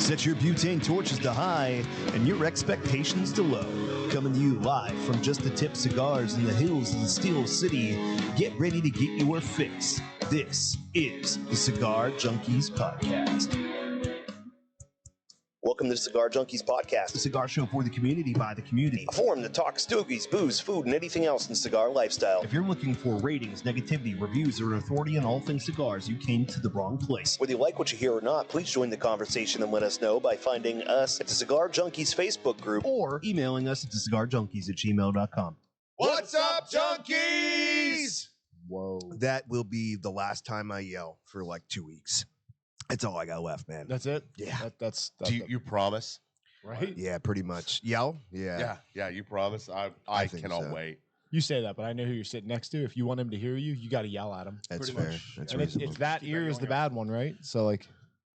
Set your butane torches to high and your expectations to low. Coming to you live from Just the Tip Cigars in the hills of the Steel City. Get ready to get your fix. This is the Cigar Junkies Podcast. Welcome to the Cigar Junkies Podcast, a cigar show for the community by the community. A forum to talk stogies, booze, food, and anything else in the cigar lifestyle. If you're looking for ratings, negativity, reviews, or an authority on all things cigars, you came to the wrong place. Whether you like what you hear or not, please join the conversation and let us know by finding us at the Cigar Junkies Facebook group or emailing us at thecigarjunkies@gmail.com. What's up, junkies? Whoa. That will be the last time I yell for like 2 weeks. That's all I got left, man. That's it? Yeah. That's Do you promise? right? Yeah, pretty much. Yell? Yeah. Yeah, you promise. I think cannot so. wait. You say that, but I know who you're sitting next to. If you want him to hear you, you got to yell at him. That's Pretty fair. much. That's And reasonable. it's that Keep ear that is the going bad one, right? So like,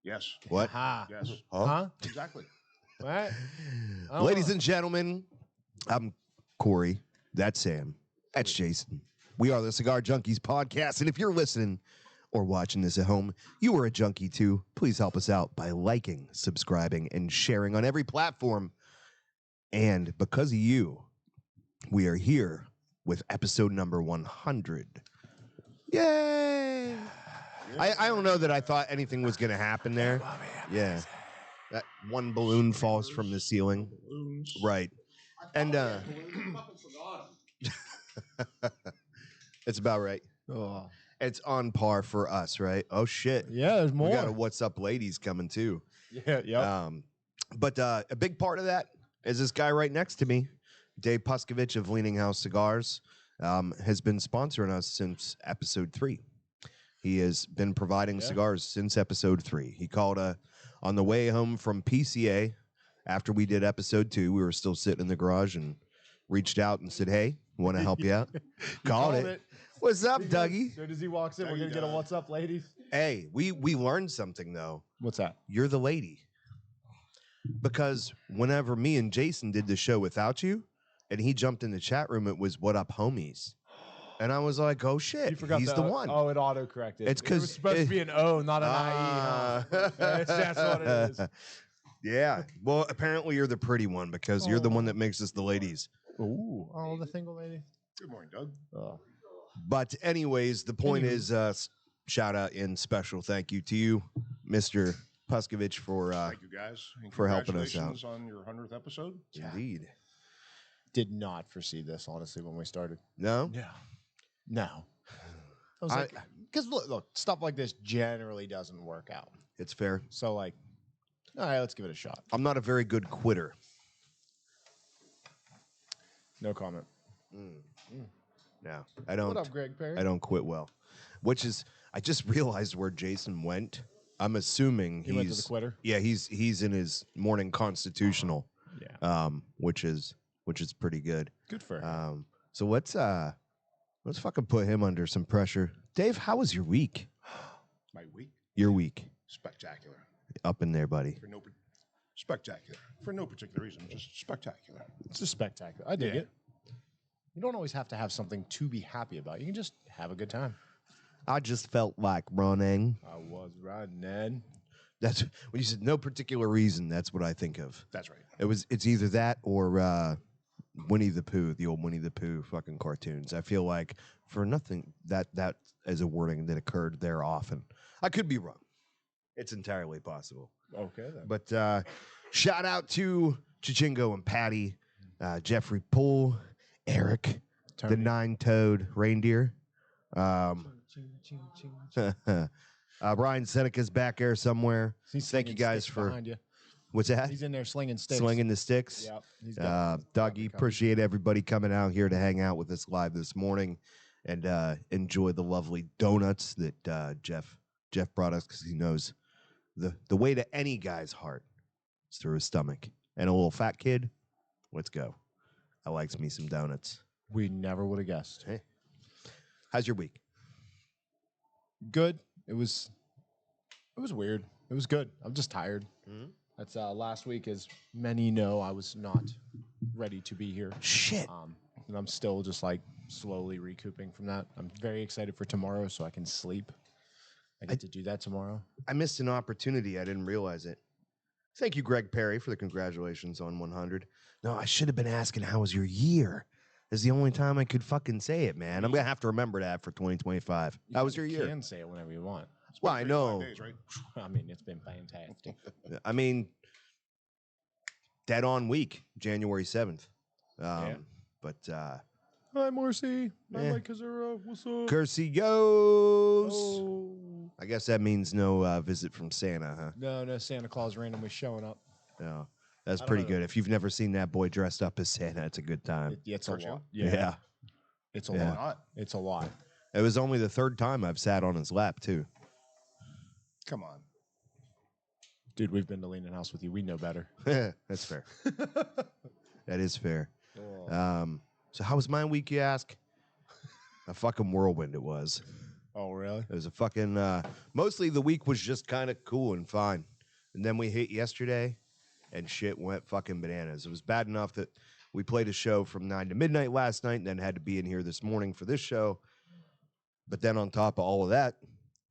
Yes. What? ha, Yes. huh? Exactly. Right? I don't Ladies know. and gentlemen, I'm Corey. That's Sam. That's Jason. We are the Cigar Junkies Podcast. And if you're listening or watching this at home, you are a junkie too. Please help us out by liking, subscribing, and sharing on every platform. And because of you, we are here with episode number 100. Yay! I don't know that I thought anything was going to happen there. Yeah. That one balloon falls from the ceiling. Right. And it's about right. Oh. It's on par for us, right? Oh shit. Yeah, there's more. We got a What's Up Ladies coming too. Yeah, yeah. But a big part of that is this guy right next to me, Dave Puskovich of Leaning House Cigars, has been sponsoring us since episode 3. He has been providing cigars since episode 3. He called on the way home from PCA after we did episode 2. We were still sitting in the garage and reached out and said, "Hey, want to help you out?" Called it. What's up, Dougie? As soon as he walks in, we're going to get a what's up, ladies. Hey, we learned something though. What's that? You're the lady. Because whenever me and Jason did the show without you, and he jumped in the chat room, it was "What up, homies?" And I was like, "Oh shit, You forgot he's the one." Oh, it auto-corrected. It's It was 'cause supposed to be an O, not an IE. Huh? That's what it is. Yeah. Well, apparently you're the pretty one because you're the one that makes us the ladies. Ooh. Oh, the single lady. Good morning, Doug. Oh. But anyways, the point is, shout out and special thank you to you, Mr. Puskovich, for Thank you, guys. And for helping us congratulations on your 100th episode. indeed. Did not foresee this, honestly, when we started. No. No. I was like, because look, stuff like this generally doesn't work out. It's fair. So like, all right, let's give it a shot. I'm not a very good quitter. No comment. No, I don't. What up, Greg Perry? I don't quit well. Which is, I just realized where Jason went. I'm assuming He went to the quitter? Yeah, he's in his morning constitutional. Yeah. Which is pretty good. Good for him. So let's fucking put him under some pressure. Dave, how was your week? My week, Your week. spectacular. Up in there, buddy. Spectacular. For no particular reason, just spectacular. It's just spectacular. I dig Yeah. it. You don't always have to have something to be happy about. You can just have a good time. I just felt like running. I was running. That's when you said no particular reason. That's what I think of. That's right. It's either that or Winnie the Pooh, the old Winnie the Pooh fucking cartoons. I feel like for nothing that is a wording that occurred there often. I could be wrong. It's entirely possible. Okay, then. But shout out to Chichingo and Patty, Jeffrey Poole, Eric, the 9-toed reindeer. Brian Seneca's back there somewhere. Thank you guys for you. what's that? He's in there slinging sticks. Slinging the sticks. Yep. He's got Dougie, appreciate everybody coming out here to hang out with us live this morning and enjoy the lovely donuts that Jeff brought us because he knows the way to any guy's heart is through his stomach. And a little fat kid, let's go. I likes me some donuts. We never would have guessed. Hey. How's your week? Good. It was weird. It was good. I'm just tired. Mm-hmm. That's last week, as many know, I was not ready to be here. Shit. And I'm still just like slowly recouping from that. I'm very excited for tomorrow so I can sleep. I get to do that tomorrow. I missed an opportunity. I didn't realize it. Thank you, Greg Perry, for the congratulations on 100. No, I should have been asking, how was your year? Is the only time I could fucking say it, man. I'm going to have to remember that for 2025. How was your year? You can say it whenever you want. Well, I know. Days, right? I mean, it's been fantastic. I mean, dead on week, January 7th. But, Hi, Marcy. I like Kazura. What's up? Cursey goes. I guess that means no visit from Santa, huh? No, Santa Claus randomly showing up. No. That's I don't pretty know. good. If you've never seen that boy dressed up as Santa, it's a good time. It's a lot. Yeah. It's a Yeah. lot. It's a lot. It was only the third time I've sat on his lap, too. Come on. Dude, we've been to Leaning House with you. We know better. That's fair. That is fair. So how was my week, you ask? A fucking whirlwind it was. Oh, really? It was a fucking, mostly the week was just kind of cool and fine. And then we hit yesterday, and shit went fucking bananas. It was bad enough that we played a show from 9 to midnight last night and then had to be in here this morning for this show. But then on top of all of that,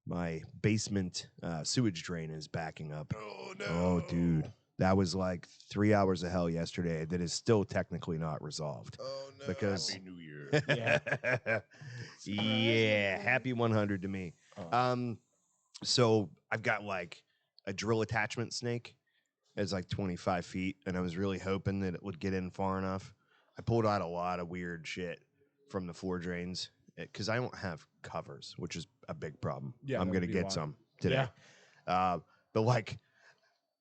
my basement sewage drain is backing up. Oh, no. Oh, dude. That was like 3 hours of hell yesterday that is still technically not resolved. Oh, no. Because Happy New Year. Yeah. yeah, happy 100 to me. So I've got like a drill attachment snake. It's like 25 feet, and I was really hoping that it would get in far enough. I pulled out a lot of weird shit from the floor drains because I don't have covers, which is a big problem. Yeah, I'm that going to would be get why. some today. But like,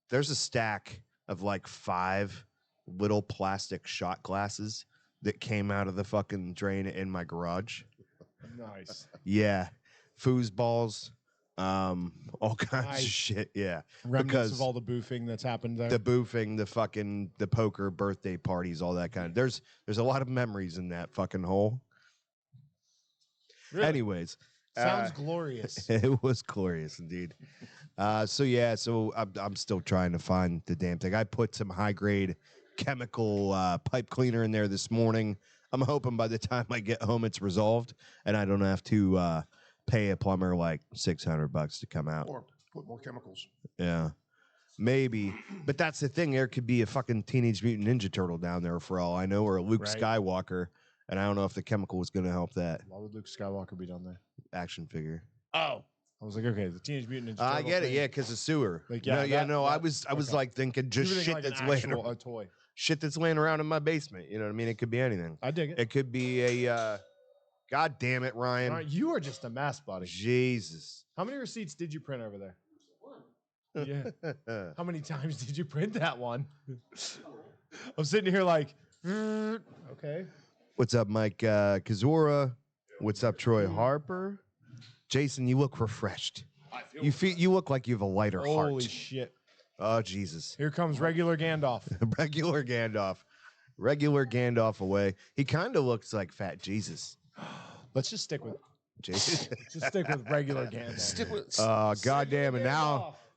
there's a stack of like 5 little plastic shot glasses that came out of the fucking drain in my garage. Nice. Yeah. Foosballs, all kinds of shit. Yeah. Remnants Because of all the boofing that's happened there. the boofing, the poker, birthday parties, all that kind of. There's a lot of memories in that fucking hole. Really? Anyways, Sounds glorious. it was glorious indeed. So I'm still trying to find the damn thing. I put some high grade chemical pipe cleaner in there this morning. I'm hoping by the time I get home it's resolved and I don't have to pay a plumber like $600 to come out. Or put more chemicals. Yeah. Maybe. But that's the thing. There could be a fucking Teenage Mutant Ninja Turtle down there for all I know, or a Luke Right. Skywalker. And I don't know if the chemical was going to help that Why would Luke Skywalker be down there? action figure. Oh. I was like, okay, the Teenage Mutant Ninja I Turtle get it. thing. Yeah, because of sewer. Like, I that- was okay. like thinking just You were shit thinking like that's an laying actual- around. a toy. Shit that's laying around in my basement. You know what I mean? It could be anything. I dig it. It could be a God damn it, Ryan. All right, you are just a mess, buddy. Jesus. How many receipts did you print over there? Yeah. How many times did you print that one? I'm sitting here like, okay. What's up, Mike Kazura? What's up, Troy Harper? Jason, you look refreshed. You look like you have a lighter Holy heart. shit. Oh, Jesus. Here comes regular Gandalf. Regular Gandalf away. He kind of looks like Fat Jesus. Let's just stick with Jason. just stick with regular Gandalf. Oh, goddamn it.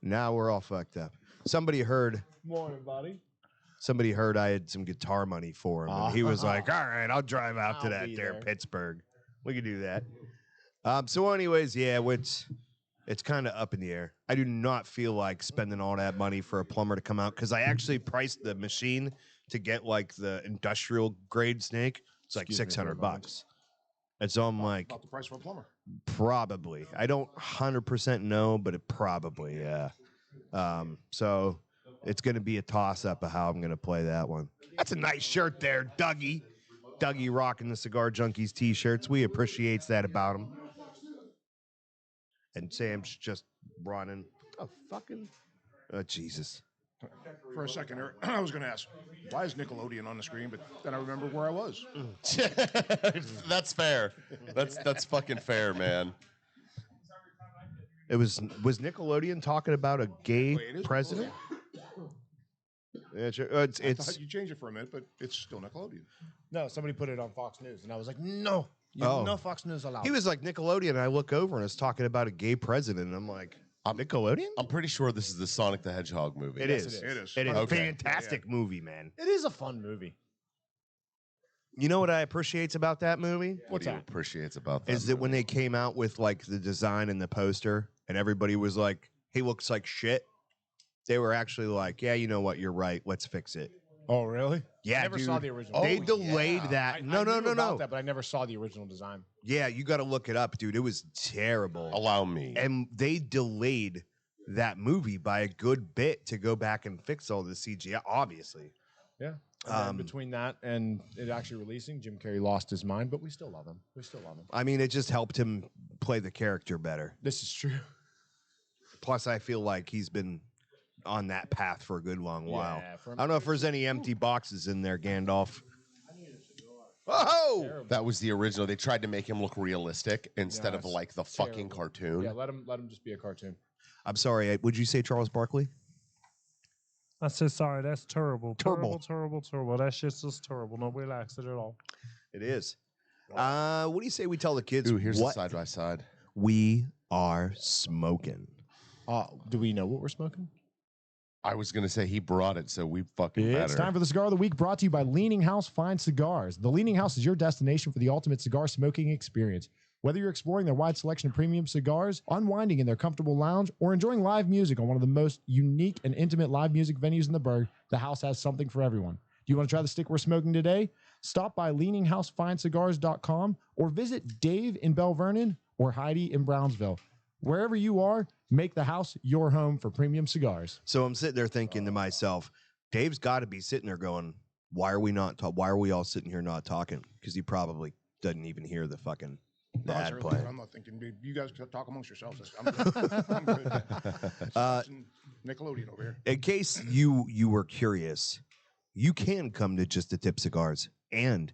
Now we're all fucked up. Somebody heard Morning, buddy. I had some guitar money for him. And he was like, all right, I'll drive out to I'll that be there there. Pittsburgh. We can do that. So anyways, yeah, it's kind of up in the air. I do not feel like spending all that money for a plumber to come out because I actually priced the machine to get like the industrial grade snake. It's like Excuse me for a moment. $600. And so I'm like, About the price for a plumber. probably. I don't 100% know, but it probably, yeah. So it's going to be a toss-up of how I'm going to play that one. That's a nice shirt there, Dougie. Dougie rocking the Cigar Junkies t-shirts. We appreciates that about him. And Sam's just running. Oh, fucking. Oh, Jesus. For a second there, I was going to ask, why is Nickelodeon on the screen? But then I remember where I was. That's fair. That's fucking fair, man. Was Nickelodeon talking about a gay Wait, it is president? Yeah, sure. I It's thought you changed it for a minute, but it's still Nickelodeon. No, somebody put it on Fox News, and I was like, no, Oh. no Fox News allowed. he was like Nickelodeon, and I look over and it's talking about a gay president, and I'm like, Nickelodeon? I'm pretty sure this is the Sonic the Hedgehog movie. It Yes, is. it It is. It is. Okay. Fantastic movie, man. It is a fun movie. You know what I appreciate about that movie? What do you that? appreciate about that? Is that when movie? they came out with like the design and the poster, and everybody was like, "He looks like shit." They were actually like, yeah, you know what? You're right. Let's fix it. Oh, really? Yeah, I never dude. saw the original. They Oh, delayed yeah. that. I No, knew about no. that, but I never saw the original design. Yeah, you got to look it up, dude. It was terrible. Allow me. And they delayed that movie by a good bit to go back and fix all the CGI, obviously. Yeah. And then between that and it actually releasing, Jim Carrey lost his mind, but we still love him. I mean, it just helped him play the character better. This is true. Plus, I feel like he's been on that path for a good long while. Yeah, I don't know if there's any empty boxes in there, Gandalf. Oh! That was the original. They tried to make him look realistic instead of it's like the fucking terrible. cartoon. Yeah, let him just be a cartoon. I'm sorry. Would you say Charles Barkley? I said, sorry, that's terrible. Terrible. Terrible. That shit's just terrible. Nobody likes it at all. It is. What do you say we tell the kids Ooh, here's what the side by side. we are smoking? Do we know what we're smoking? I was gonna say he brought it, so we fucking It's better. time for the Cigar of the Week, brought to you by Leaning House Fine Cigars. The Leaning House is your destination for the ultimate cigar smoking experience. Whether you're exploring their wide selection of premium cigars, unwinding in their comfortable lounge, or enjoying live music on one of the most unique and intimate live music venues in the burg, the house has something for everyone. Do you want to try the stick we're smoking today? Stop by leaninghousefinecigars.com or visit Dave in Bell Vernon or Heidi in Brownsville. Wherever you are, make the house your home for premium cigars. So I'm sitting there thinking to myself, Dave's got to be sitting there going, why are we all sitting here not talking? Because he probably doesn't even hear the fucking No, ad seriously, playing. I'm not thinking, dude. You guys talk amongst yourselves. I'm good. I'm good. Watching Nickelodeon over here. In case you were curious, you can come to Just a Tip Cigars and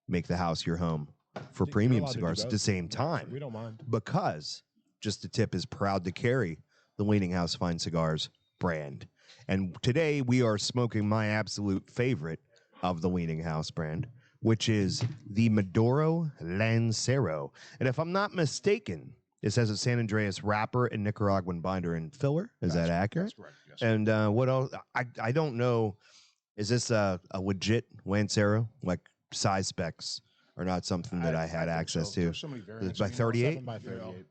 make the house your home for You're premium allowed to do cigars at both. the same time. We don't mind. Because Just a Tip is proud to carry the Leaning House Fine Cigars brand. And today we are smoking my absolute favorite of the Leaning House brand, which is the Maduro Lancero. And if I'm not mistaken, it says a San Andreas wrapper and Nicaraguan binder and filler. Is that accurate? That's correct. Yes. And what else? I don't know. Is this a legit Lancero? Like size specs are not something that I had think access so. to. There's so many variants. It's by you know. 38? 7 by 38.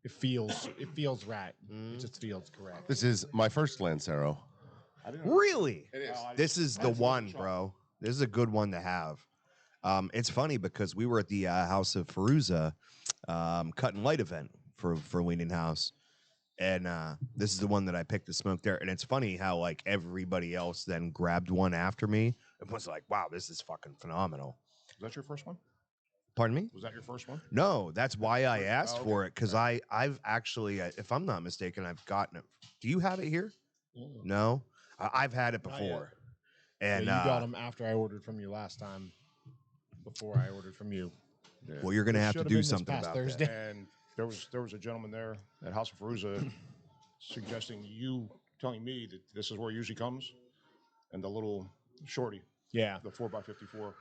It feels right. It just feels correct. This is my first Lancero. Really? It is. This is the one, bro. This is a good one to have. It's funny because we were at the House of Feruza cut and light event for Leaning House, and this is the one that I picked to smoke there. And it's funny how like everybody else then grabbed one after me and was like, "Wow, this is fucking phenomenal." Was that your first one? Pardon me? Was that your first one? No, that's why I asked okay. for it because I've actually, if I'm not mistaken, I've gotten it. Do you have it here? No, I've had it Not before. yet. And you got them after I ordered from you last time. Before I ordered from you. well, you're gonna have to Should've do been this something past about Thursday. that. And there was a gentleman there at House of Feruza suggesting you telling me that this is where it usually comes, and the little shorty, Yeah. the 4x54.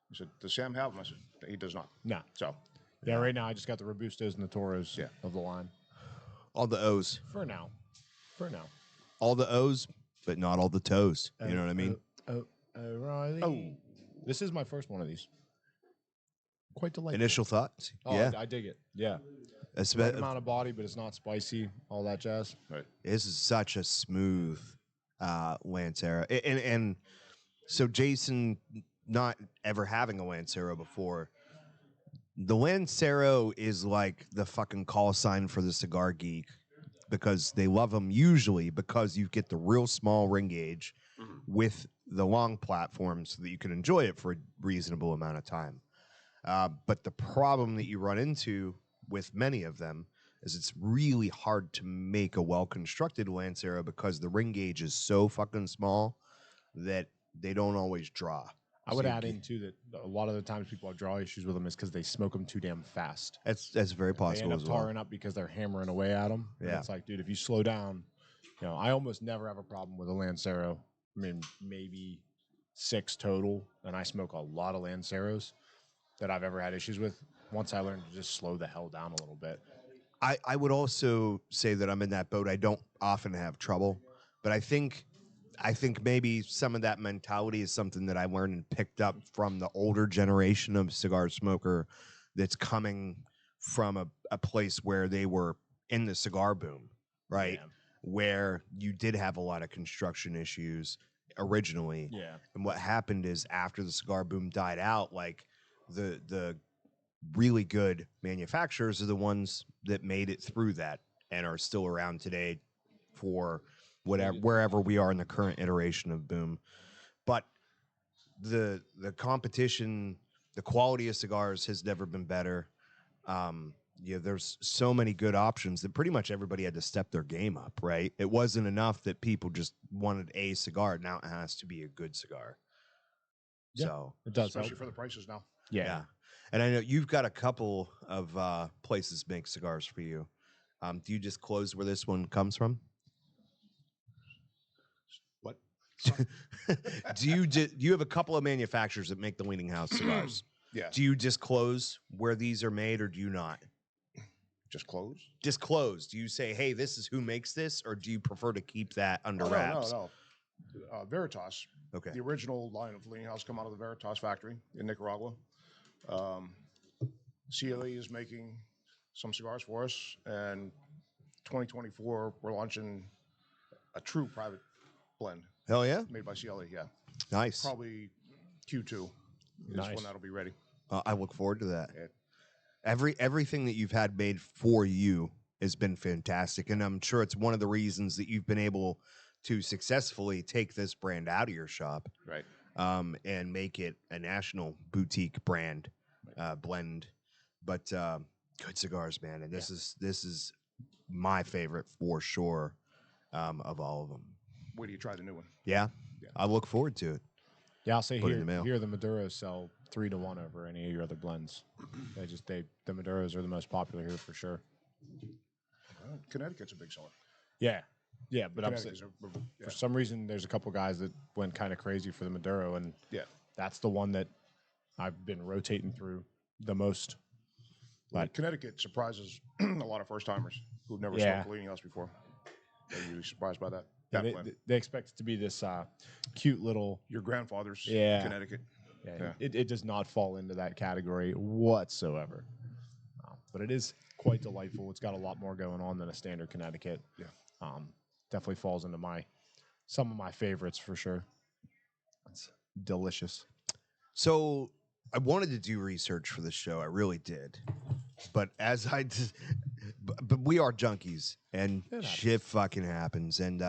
He said, "Does Sam have them?" I said, "He does not." No. So Yeah, right now I just got the Robustos and the Toros Yeah. of the line. All the O's, For now. all the O's, but not all the toes. You know what I mean? Riley. Oh. This is my first one of these. Quite delightful. Initial thoughts? Oh, Yeah. I dig it. Yeah. Espe- Right amount of body, but it's not spicy. All that jazz. This is such a smooth Lancero. And so Jason not ever having a Lancero before, the Lancero is like the fucking call sign for the cigar geek because they love them usually because you get the real small ring gauge with the long platform so that you can enjoy it for a reasonable amount of time. But the problem that you run into with many of them is it's really hard to make a well-constructed Lancero because the ring gauge is so fucking small that they don't always draw. I would So add you- in too that a lot of the times people have draw issues with them is because they smoke them too damn fast. That's very They possible end up as well. tarring up because they're hammering away at them. Yeah. It's like, dude, if you slow down, I almost never have a problem with a Lancero. I mean, maybe 6 total, and I smoke a lot of Lanceros that I've ever had issues with. Once I learned to just slow the hell down a little bit. I would also say that I'm in that boat. I don't often have trouble, but I think maybe some of that mentality is something that I learned and picked up from the older generation of cigar smoker that's coming from a place where they were in the cigar boom, right? where you did have a lot of construction issues originally. Yeah. And what happened is after the cigar boom died out, like the really good manufacturers are the ones that made it through that and are still around today for wherever we are in the current iteration of boom. But the competition, the quality of cigars has never been better. There's so many good options that pretty much everybody had to step their game up, right? It wasn't enough that people just wanted a cigar. Now it has to be a good cigar. Yeah, So it does, Especially help. for the prices now. Yeah. And I know you've got a couple of places make cigars for you. Do you disclose where this one comes from? What? Do you have a couple of manufacturers that make the Leaning House cigars? Yeah. Do you disclose where these are made, or do you not? Just close? Disclose. Do you say, hey, this is who makes this, or do you prefer to keep that under wraps? No. Veritas. Okay. The original line of Leaning House come out of the Veritas factory in Nicaragua. CLE is making some cigars for us, and 2024 we're launching a true private blend Hell yeah. made by CLE. Yeah, Nice. probably Q2 is Nice. when that'll be ready. I look forward to that. Yeah. Everything that you've had made for you has been fantastic, and I'm sure it's one of the reasons that you've been able to successfully take this brand out of your shop, Right. and make it a national boutique brand blend. But good cigars, man, and this is my favorite for sure of all of them. Wait till you try the new one. Yeah, I look forward to it. Yeah, I'll say Put it in the mail. here the Maduros sell 3-1 over any of your other blends. The Maduros are the most popular here for sure. Connecticut's a big seller. Yeah, but I'm saying, Connecticut's for some reason there's a couple guys that went kind of crazy for the Maduro, and yeah. that's the one that I've been rotating through the most. But Connecticut surprises a lot of first timers who've never Yeah. smoked Leaning House before. They're usually surprised by that. yeah, That blend. they expect it to be this cute little. Your grandfather's Yeah. Connecticut. Yeah, it does not fall into that category whatsoever. But it is quite delightful. It's got a lot more going on than a standard Connecticut. Yeah. Definitely falls into some of my favorites for sure. It's delicious. So I wanted to do research for the show. I really did. But but we are junkies, and shit fucking happens. And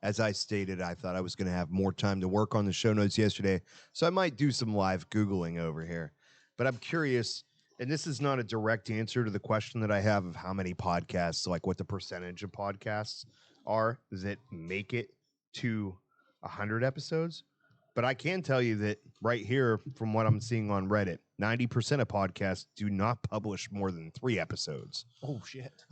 as I stated, I thought I was going to have more time to work on the show notes yesterday, so I might do some live Googling over here. But I'm curious, and this is not a direct answer to the question that I have of how many podcasts, like what the percentage of podcasts are that make it to 100 episodes. But I can tell you that right here, from what I'm seeing on Reddit, 90% of podcasts do not publish more than 3 episodes. Oh shit!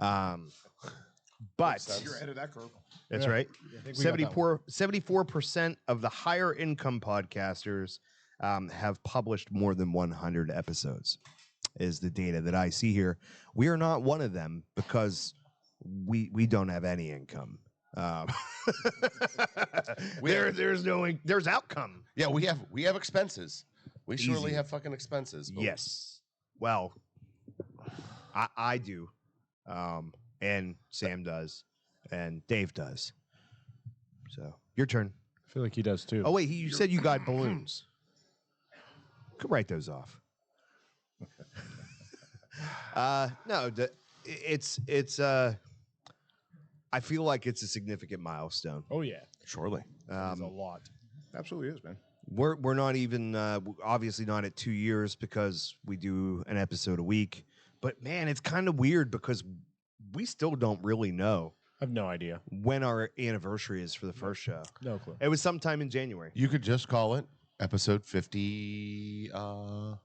But You're ahead of that curve. that's Yeah. right. I think we got that one. 74% of the higher income podcasters have published more than 100 episodes, is the data that I see here. We are not one of them because we don't have any income. There's outcome. Yeah, we have expenses. We surely Easy. have fucking expenses. but Yes. Well, I do, and Sam does, and Dave does. So your turn. I feel like he does too. Oh wait, you said you got balloons. Could write those off. No, it's. I feel like it's a significant milestone. Oh yeah, Surely. it's a lot. Absolutely is, man. We're not even obviously not at 2 years because we do an episode a week. But man, it's kind of weird because we still don't really know I have no idea. when our anniversary is for the first show. No clue. It was sometime in January. You could just call it episode 54.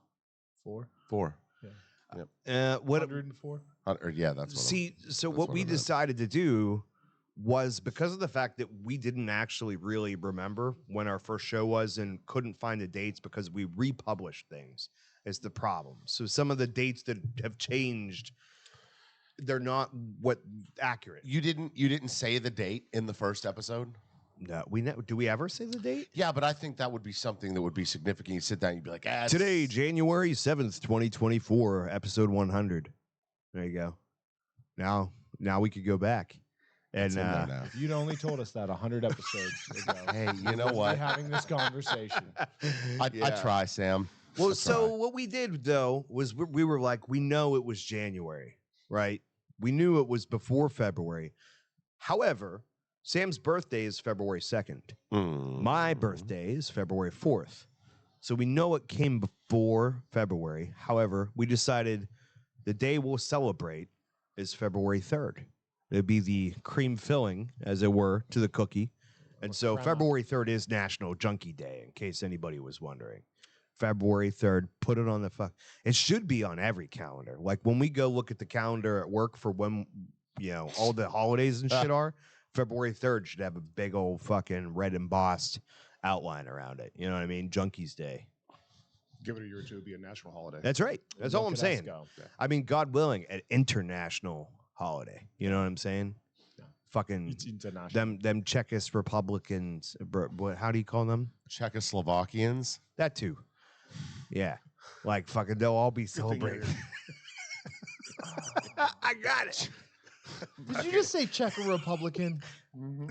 4. What 104. Yeah, that's what See, so that's what what we I meant. decided to do was, because of the fact that we didn't actually really remember when our first show was and couldn't find the dates because we republished things is the problem. So some of the dates that have changed, they're not accurate. You didn't say the date in the first episode? No, do we ever say the date? Yeah, but I think that would be something that would be significant. You sit down, you'd be like, Today, January 7th, 2024, episode 100. There you go. Now we could go back And It's in there now. If you'd only told us that 100 episodes ago. Hey, you know we'd be what? having this conversation. I Yeah. try, Sam. Well, I so try. what we did though was we were like, we know it was January, right? We knew it was before February. However, Sam's birthday is February 2nd. My birthday is February 4th. So we know it came before February. However, we decided the day we'll celebrate is February 3rd. It'd be the cream filling, as it were, to the cookie. And so February 3rd is National Junkie Day, in case anybody was wondering. February 3rd, put it on the it should be on every calendar. Like when we go look at the calendar at work for when, all the holidays and shit are, February 3rd should have a big old fucking red embossed outline around it. You know what I mean? Junkies Day. Give it a year or two, it'll be a national holiday. That's right. That's all I'm saying. Go. I mean, God willing, an international holiday. You know what I'm saying? Yeah. Fucking It's international. them Czechos Republicans. How do you call them? Czechoslovakians. That too. Yeah. Like fucking they'll all be Good thing you're celebrating. I got it. Did you just say Czech Republican?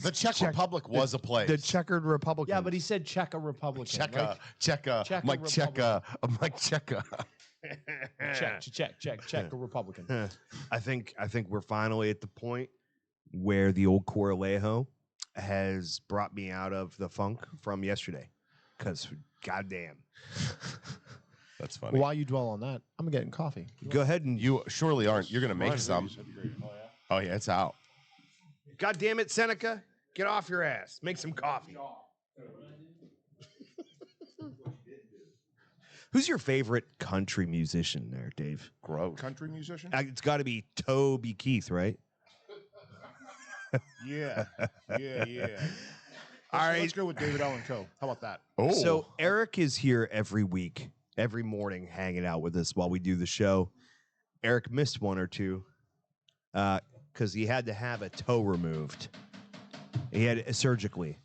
The Czech Republic was a place. The checkered Republican. Yeah, but he said Czech Republican. Czeka, Czeka, Czech Mike Czeka, Mike Czeka. Czech Republican. I think we're finally at the point where the old Coralejo has brought me out of the funk from yesterday. Because goddamn. That's funny. While you dwell on that, I'm getting coffee. Go ahead and You surely aren't. You're gonna make Mine, some. please. That'd be great. Oh yeah, it's out. God damn it, Seneca. Get off your ass. Make some coffee. Who's your favorite country musician there, Dave? Gross. Country musician? It's got to be Toby Keith, right? Yeah. Yeah. All right. Let's go with David Allen Coe. How about that? Oh, So Eric is here every week, every morning, hanging out with us while we do the show. Eric missed one or two because he had to have a toe removed. He had it surgically.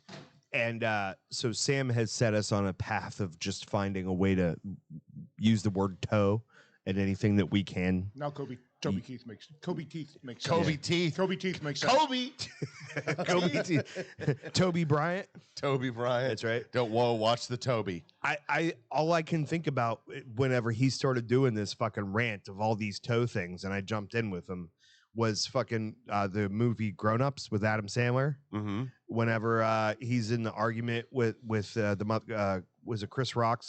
And so Sam has set us on a path of just finding a way to use the word toe and anything that we can. Now Toby Keith makes sense. Kobe teeth. Toby Teeth makes sense. Kobe. Toby Bryant. Toby Bryant. That's right. Don't watch the Toby. I all I can think about whenever he started doing this fucking rant of all these toe things, and I jumped in with him, was fucking the movie Grown Ups with Adam Sandler. Mm-hmm. Whenever he's in the argument with the mother, was it Chris Rock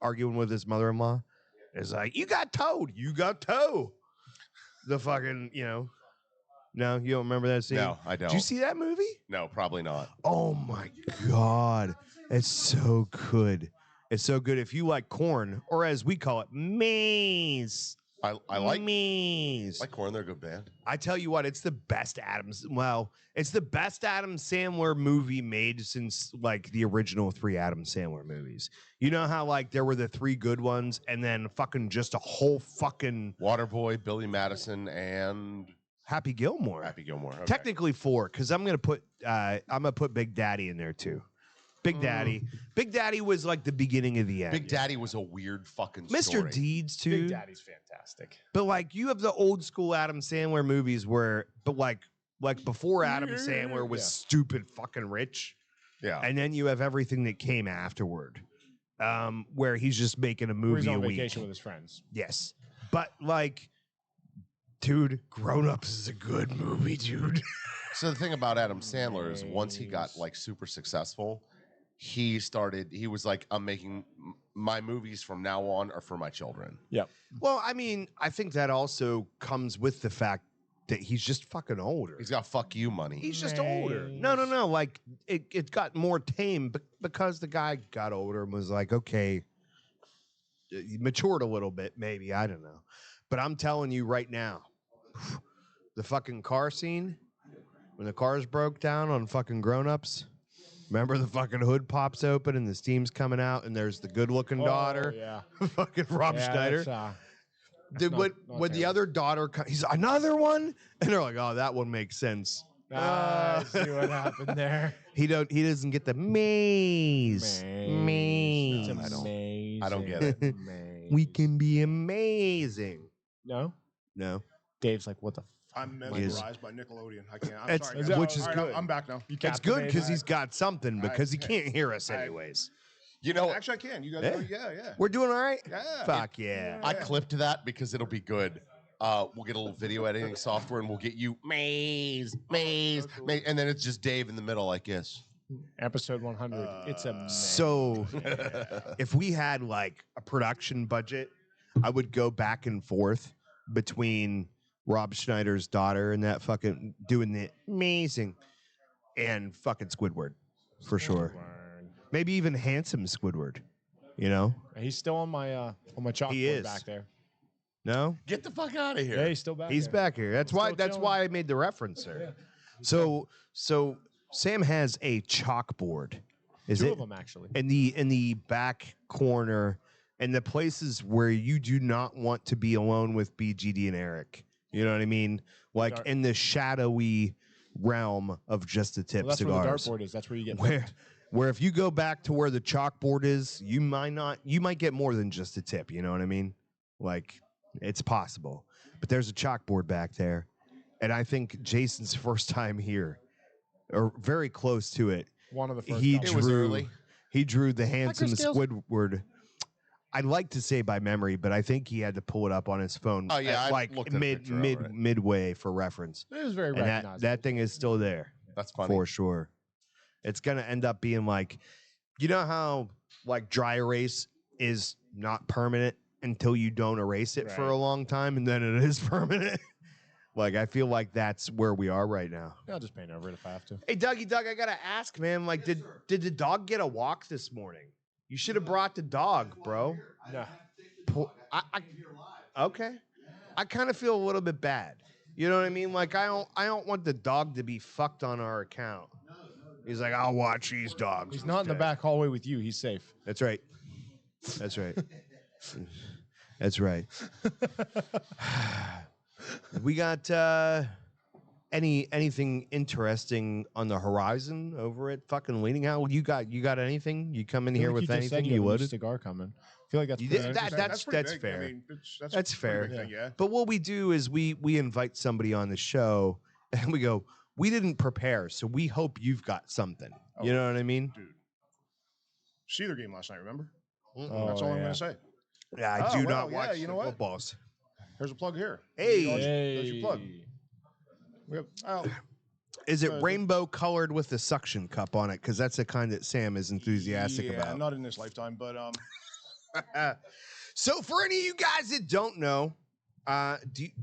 arguing with his mother-in-law? It's like, you got towed. The fucking, no, you don't remember that scene? No, I don't. Did you see that movie? No, probably not. Oh my God. It's so good. It's so good. If you like corn, or as we call it, maize. I like maize. Corn. They're a good band. I tell you what, it's the best Adam Sandler movie made since like the original 3 Adam Sandler movies. You know how like there were the 3 good ones and then fucking just a whole fucking Waterboy, Billy Madison, and Happy Gilmore. Happy Gilmore. Okay. Technically 4, because I'm gonna put Big Daddy in there too. Big Daddy was like the beginning of the end. Big Daddy was a weird fucking Mr. story. Deeds too. Big Daddy's fantastic. But like you have the old school Adam Sandler movies but like before Adam Sandler was stupid fucking rich. Yeah. And then you have everything that came afterward. Where he's just making a movie He's on a week. vacation with his friends. Yes. But like, dude, Grown Ups is a good movie, dude. So the thing about Adam Sandler is once he got like super successful, he was like, I'm making my movies from now on are for my children. Yep. Well, I mean, I think that also comes with the fact that he's just fucking older. He's got fuck you money. He's just older. No. Like it got more tame because the guy got older and was like, okay, he matured a little bit, maybe. I don't know. But I'm telling you right now, the fucking car scene, when the cars broke down on fucking Grown Ups, remember the fucking hood pops open and the steam's coming out and there's the good looking daughter, fucking Rob Schneider. When the other daughter, he's another one, and they're like, "Oh, that one makes sense." I see what happened there. He doesn't get the maze. It's I don't get it. Amazing. We can be amazing. No. No. Dave's like, what the I'm He is- mesmerized by Nickelodeon. I can't. I'm It's- sorry, guys. which is All right, good. I'm back now. It's good because he's got something because he can't hear us anyways. You know, Actually, I can. You guys, yeah. We're doing all right? Yeah. Fuck yeah. I clipped that because it'll be good. We'll get a little video editing software and we'll get you maze, and then it's just Dave in the middle like this. Episode 100. It's a So if we had like a production budget, I would go back and forth between Rob Schneider's daughter and that fucking doing the amazing and fucking Squidward for sure. Maybe even handsome Squidward, you know? He's still on my chalkboard back there. No? Get the fuck out of here. Yeah, he's still back. He's there. back here. That's why I made the reference there. Yeah. So Sam has a chalkboard. Is Two it of them actually. in the back corner and the places where you do not want to be alone with BGD and Eric. You know what I mean? Like in the shadowy realm of Just a Tip Well, that's cigars. where the dartboard is. That's where you get Where if you go back to where the chalkboard is, you might get more than just a tip, you know what I mean? Like it's possible. But there's a chalkboard back there. And I think Jason's first time here, or very close to it, one of the first. he couple. It was early. drew the handsome Skills. Squidward. I'd like to say by memory, but I think he had to pull it up on his phone. Oh, yeah, at, I like looked at a picture already. midway for reference. It was very And recognizable. that thing is still there. That's funny. For sure. It's gonna end up being like, you know how like dry erase is not permanent until you don't erase it for Right. a long time, and then it is permanent. Like I feel like that's where we are right now. I'll just paint over it if I have to. Hey Doug, I gotta ask, man. Like, did the dog get a walk this morning? You should have brought the dog, bro. No. Okay. I kind of feel a little bit bad. You know what I mean? Like I don't want the dog to be fucked on our account. He's like, I'll watch these dogs. He's not in the instead." back hallway with you. He's safe. That's right. That's right. That's right. We got anything interesting on the horizon over at fucking Leaning House? You got anything? You come in I feel here like with you just said anything? you You have a new loaded? cigar coming. I feel like that's You pretty did- interesting. that's pretty big. fair. I mean, that's That's a pretty fair. big thing, yeah. But what we do is we invite somebody on the show and we go, we didn't prepare, so we hope you've got something. You know what I mean? Dude. See their game last night, remember? Oh, That's all I'm yeah. going to say. Yeah, I Oh, do well, not yeah, watch you know the what? footballs. Here's a plug here. Hey. There's your plug. We have, Is it rainbow colored with a suction cup on it? Because that's the kind that Sam is enthusiastic yeah, about. not in this lifetime, but So for any of you guys that don't know,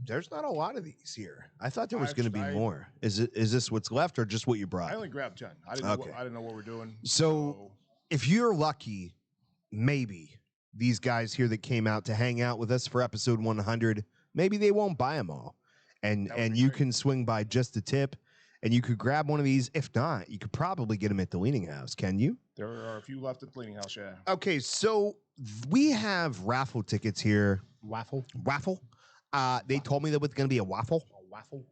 there's not a lot of these here. I thought there was going to be more. Is this what's left or just what you brought? I only grabbed 10. I didn't know what we're doing. So if you're lucky, maybe these guys here that came out to hang out with us for episode 100, maybe they won't buy them all. And you can swing by Just a Tip and you could grab one of these. If not, you could probably get them at the Leaning House. Can you? There are a few left at the Leaning House, yeah. Okay, so we have raffle tickets here. Waffle. They told me that was going to be a waffle. A waffle.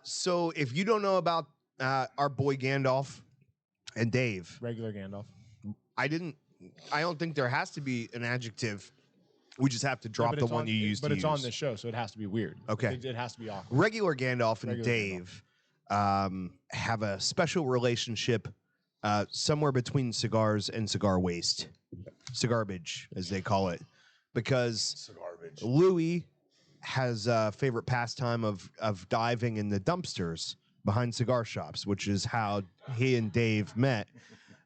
So if you don't know about our boy Gandalf and Dave, Regular Gandalf. I don't think there has to be an adjective. We just have to drop the one you used. But it's on this show, so it has to be weird. Okay. It has to be awkward. Regular Gandalf and Regular Dave have a special relationship somewhere between cigars and cigar waste, cigarbage as they call it, because Louis has a favorite pastime of diving in the dumpsters behind cigar shops, which is how he and Dave met,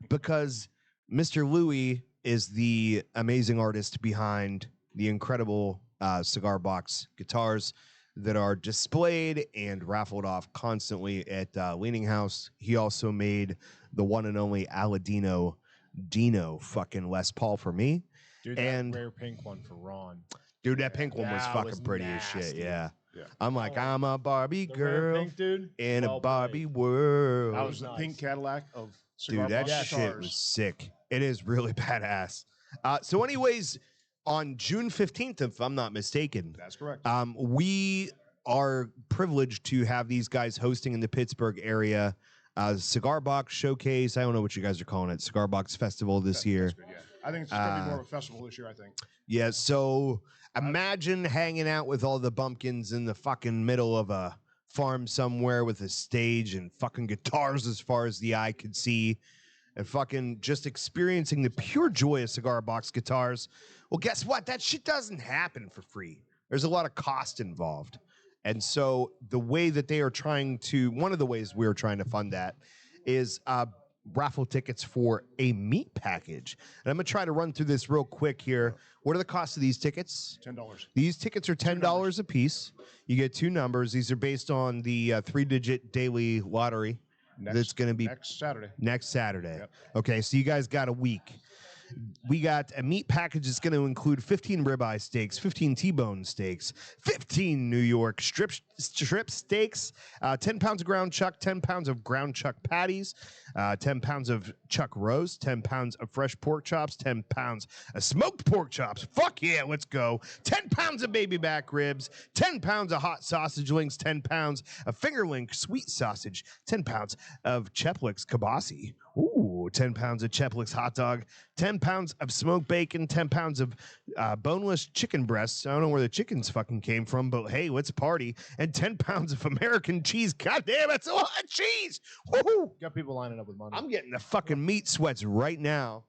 because Mr. Louis is the amazing artist behind the incredible cigar box guitars that are displayed and raffled off constantly at Leaning House. He also made the one and only Aladino Dino fucking Les Paul for me. Dude, and that rare pink one for Ron. dude, that pink one was That fucking was pretty as shit. nasty. Yeah. Yeah. I'm like, I'm a Barbie The rare girl pink, dude. in a well Barbie played. world. That was the nice. pink Cadillac of cigar Dude, that box shit guitars. was sick. It is really badass. So anyways, on June 15th, if I'm not mistaken, That's correct. we are privileged to have these guys hosting in the Pittsburgh area Cigar Box Showcase. I don't know what you guys are calling it. Cigar Box Festival this year. That's good, yeah. I think it's going to be more of a festival this year, I think. Yeah, so Imagine hanging out with all the bumpkins in the fucking middle of a farm somewhere with a stage and fucking guitars as far as the eye could see, and fucking just experiencing the pure joy of cigar box guitars. Well, guess what? That shit doesn't happen for free. There's a lot of cost involved. And so the way that they are trying to, one of the ways we're trying to fund that is raffle tickets for a meat package. And I'm going to try to run through this real quick here. What are the costs of these tickets? $10. These tickets are $10 a piece. You get 2 numbers. These are based on the 3-digit daily lottery that's going to be next Saturday. Next Saturday. Yep. Okay, so you guys got a week. We got a meat package that's going to include 15 ribeye steaks, 15 T-bone steaks, 15 New York strip steaks, 10 pounds of ground chuck, 10 pounds of ground chuck patties, 10 pounds of chuck roast, 10 pounds of fresh pork chops, 10 pounds of smoked pork chops. Fuck yeah, let's go. 10 pounds of baby back ribs, 10 pounds of hot sausage links, 10 pounds of fingerling sweet sausage, 10 pounds of Cheplix kibasi. Ooh, 10 pounds of Cheplix hot dog, 10 pounds of smoked bacon, 10 pounds of boneless chicken breasts. I don't know where the chickens fucking came from, but hey, let's party. And 10 pounds of American cheese. God damn, that's a lot of cheese. Woohoo! Got people lining up with money. I'm getting the fucking meat sweats right now.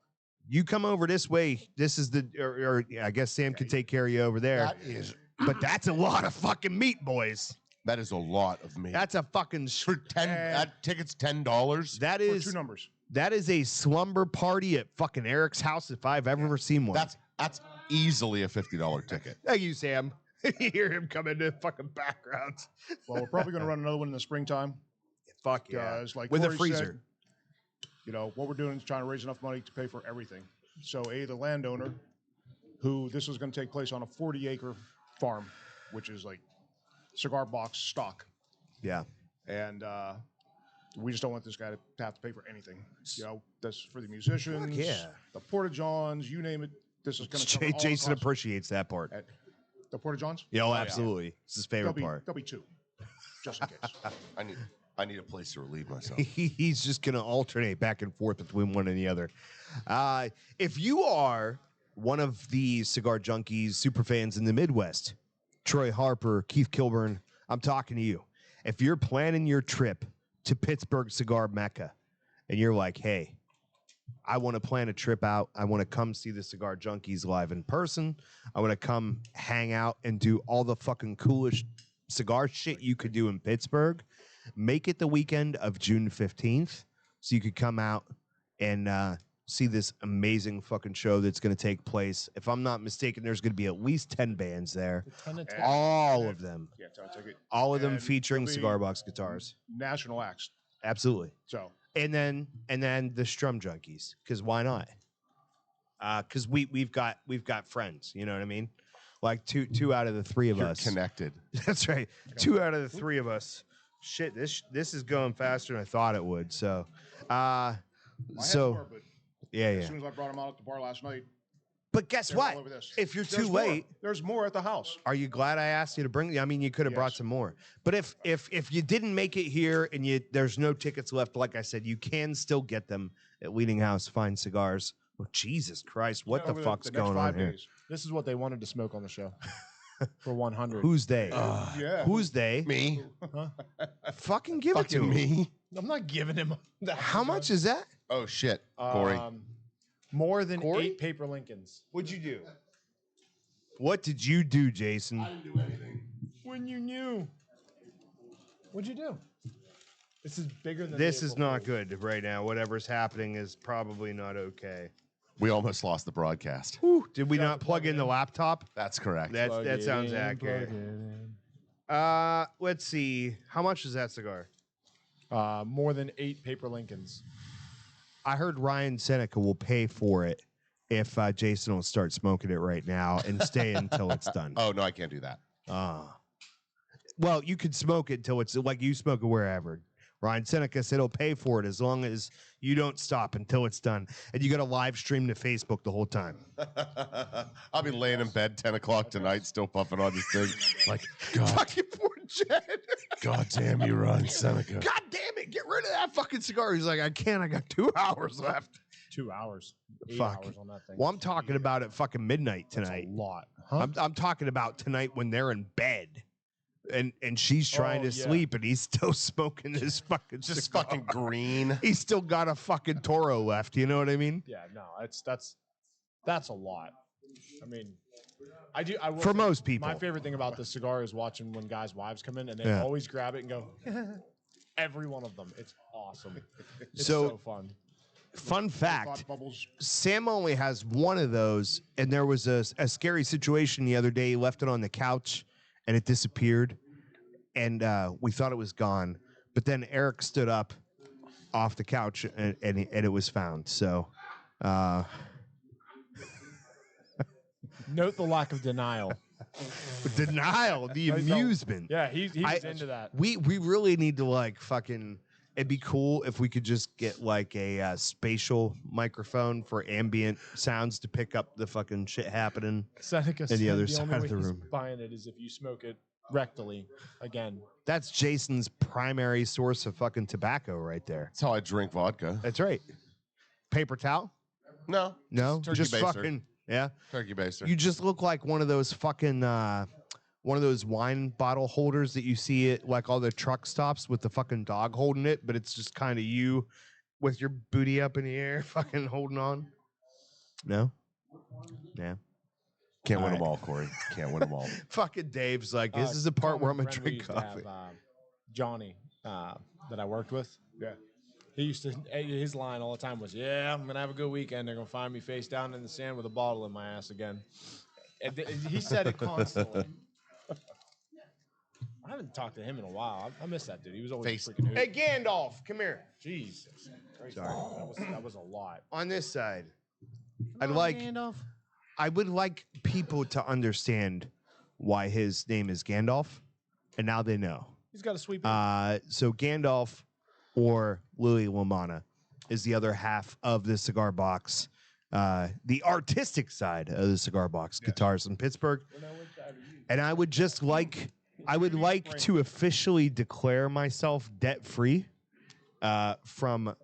You come over this way. This is the, or I guess Sam can take care of you over there. That is, But that's a lot of fucking meat, boys. that is a lot of meat. That's a fucking. for 10. That ticket's $10. That For is 2 numbers. That is a slumber party at fucking Eric's house if I've ever seen one. That's easily a $50 ticket. Thank you, Sam. You hear him come into the fucking background. Well, we're probably going to run another one in the springtime. Fuck yeah. Guys, like With a Corey freezer. said, you know, what we're doing is trying to raise enough money to pay for everything. So, the landowner, who this is going to take place on a 40-acre farm, which is like cigar box stock. Yeah. And we just don't want this guy to have to pay for anything. You know, that's for the musicians, yeah. the Porta-Johns, you name it. This is going to cover all the Jason costs. appreciates that part. The Porta-Johns? Yeah, absolutely. It's his favorite part. There'll be 2, just in case. I need a place to relieve myself. He's just going to alternate back and forth between one and the other. If you are one of the cigar junkies, super fans in the Midwest, Troy Harper, Keith Kilburn, I'm talking to you. If you're planning your trip to Pittsburgh Cigar Mecca and you're like, hey, I want to plan a trip out. I want to come see the Cigar Junkies live in person. I want to come hang out and do all the fucking coolest cigar shit you could do in Pittsburgh. Make it the weekend of June 15th so you could come out and see this amazing fucking show that's going to take place. If I'm not mistaken, there's going to be at least 10 bands there. 10 to 10. All of them. Yeah, I'll take it. All of them And featuring there'll be cigar box guitars. National acts. Absolutely. So, And then the Strum Junkies, because why not? Because we've got friends, you know what I mean? Like two out of the 3 of You're us. connected. That's right. 2 out of the 3 of us. Shit, this is going faster than I thought it would. So, I had so more, but yeah. as soon as I brought him out at the bar last night, But guess they were all what? over this. If you're There's too more. late, There's more at the house. are you glad I asked you to bring? I mean, you could have brought Yes. some more. But if you didn't make it here and there's no tickets left, like I said, you can still get them at Leading House Fine Cigars. Oh, Jesus Christ! What the Over fuck's next going on 5 here? days. This is what they wanted to smoke on the show for 100. Who's they? Yeah. Who's they? Me? Fucking give it to Fucking me. me? I'm not giving him. How much is that? Oh, shit, Corey. More than Corey? 8 paper Lincolns. What'd you do? What did you do, Jason? didn't do anything. When you knew. What'd you do? This is bigger than This the is April not Fool's. good right now. Whatever's happening is probably not okay. We almost lost the broadcast. Whew, did we Gotta not plug plug it in the in. laptop? That's correct. That Plug that it sounds in, accurate. plug it in. Let's see. How much is that cigar? More than 8 paper Lincolns. I heard Ryan Seneca will pay for it if Jason will start smoking it right now and stay until it's done. Oh, no, I can't do that. Well, you could smoke it until it's like you smoke it wherever. Ryan Seneca said he'll pay for it as long as you don't stop until it's done. And you got to live stream to Facebook the whole time. I'll be laying in bed 10 o'clock tonight, still puffing on this thing. Like, God, Fucking poor Jed. God damn you, Ron Seneca. God damn it. Get rid of that fucking cigar. He's like, I can't. I got 2 hours left. 2 hours. 8 Fuck. hours on that thing. Well, I'm talking about at fucking midnight That's tonight. a lot. Huh? I'm talking about tonight when they're in bed. And she's trying to sleep, and he's still smoking this fucking Just cigar. fucking green. He's still got a fucking Toro left. You know what I mean? Yeah, no, that's a lot. I mean, I will For say, most people. my favorite thing about this cigar is watching when guys' wives come in and they Yeah. always grab it and go. Every one of them. It's awesome. It's So- so fun. Fun fact: Thought bubbles. Sam only has one of those, and there was a scary situation the other day. He left it on the couch, and it disappeared, and we thought it was gone. But then Eric stood up off the couch, and it was found. So, Note the lack of denial. denial, the I felt- amusement. Yeah, he was into that. We really need to like fucking. It'd be cool if we could just get like a spatial microphone for ambient sounds to pick up the fucking shit happening. Seneca And said the other only side way of the he's room. buying it is if you smoke it rectally. Again, That's Jason's primary source of fucking tobacco right there. That's how I drink vodka. That's right. Paper towel? No, No, turkey just baster. fucking yeah. Turkey baster. You just look like one of those fucking one of those wine bottle holders that you see at like all the truck stops with the fucking dog holding it, but it's just kind of you with your booty up in the air, fucking holding on. No, yeah. Can't win All them right. all, Corey. Can't win them all. Fucking Dave's like, this is the part where I'm gonna friend we drink used to coffee. have, Johnny, that I worked with. Yeah. He used to, his line all the time was, "Yeah, I'm gonna have a good weekend. They're gonna find me face down in the sand with a bottle in my ass again." And he said it constantly. I haven't talked to him in a while. I miss that dude. He was always Face- freaking hoot. Hey Gandalf, come here. Jesus. Christ. Sorry. That was a lot. On this side, I would like people to understand why his name is Gandalf, and now they know. He's got a sweet. So Gandalf or Louis Lamana is the other half of the cigar box. The artistic side of the cigar box, guitars in Pittsburgh. And I would just like, to officially declare myself debt free from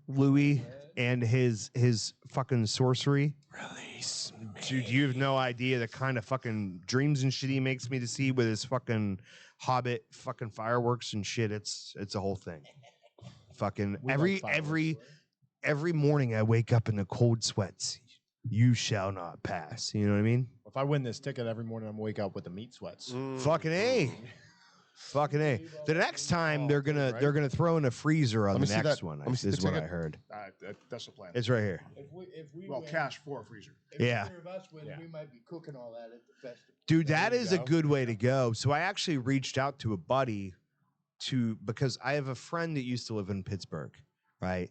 Louis and his fucking sorcery. Release. Dude, you have no idea the kind of fucking dreams and shit he makes me to see with his fucking Hobbit fucking fireworks and shit. It's a whole thing. Fucking We like every morning I wake up in the cold sweats. You shall not pass. You know what I mean? If I win this ticket every morning, I'm gonna wake up with the meat sweats. Fucking A. Fucking A. The next time they're gonna throw in a freezer on Let me the see next that. one. Let me see Is the what I ticket. heard. That's the plan. It's right here. If we Well, win, cash for a freezer. if Yeah. either of us win, Yeah. we might be cooking all that at the festival. Dude, that There you is a go. good way to go. So I actually reached out to a buddy because I have a friend that used to live in Pittsburgh, right?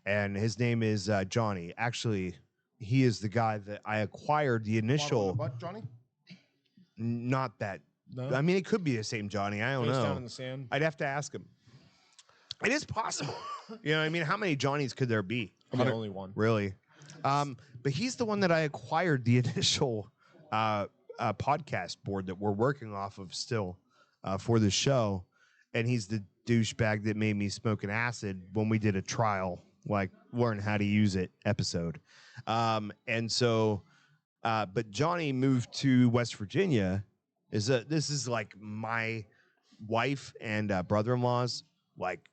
And his name is Johnny. Actually, he is the guy that I acquired the Bottle in the initial. butt, Johnny? Not that. No? I mean, it could be the same Johnny. I don't Face know. down in the sand. I'd have to ask him. It is possible. You know what I mean? How many Johnnies could there be? I'm the only one. Really? But he's the one that I acquired the initial podcast board that we're working off of still for the show. And he's the douchebag that made me smoke an acid when we did a trial, like learn how to use it episode. And so, but Johnny moved to West Virginia. This is like my wife and brother-in-law's like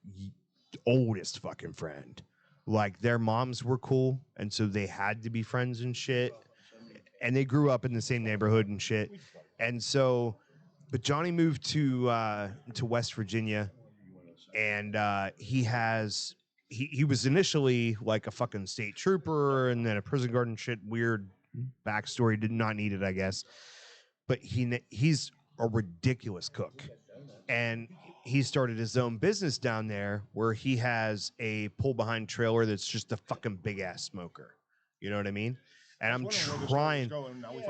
oldest fucking friend. Like their moms were cool, and so they had to be friends and shit. And they grew up in the same neighborhood and shit. And so, but Johnny moved to West Virginia, and he was initially like a fucking state trooper, and then a prison guard and shit. Weird backstory, did not need it, I guess. But he's a ridiculous cook, and he started his own business down there where he has a pull behind trailer that's just a fucking big ass smoker. You know what I mean? And I'm trying.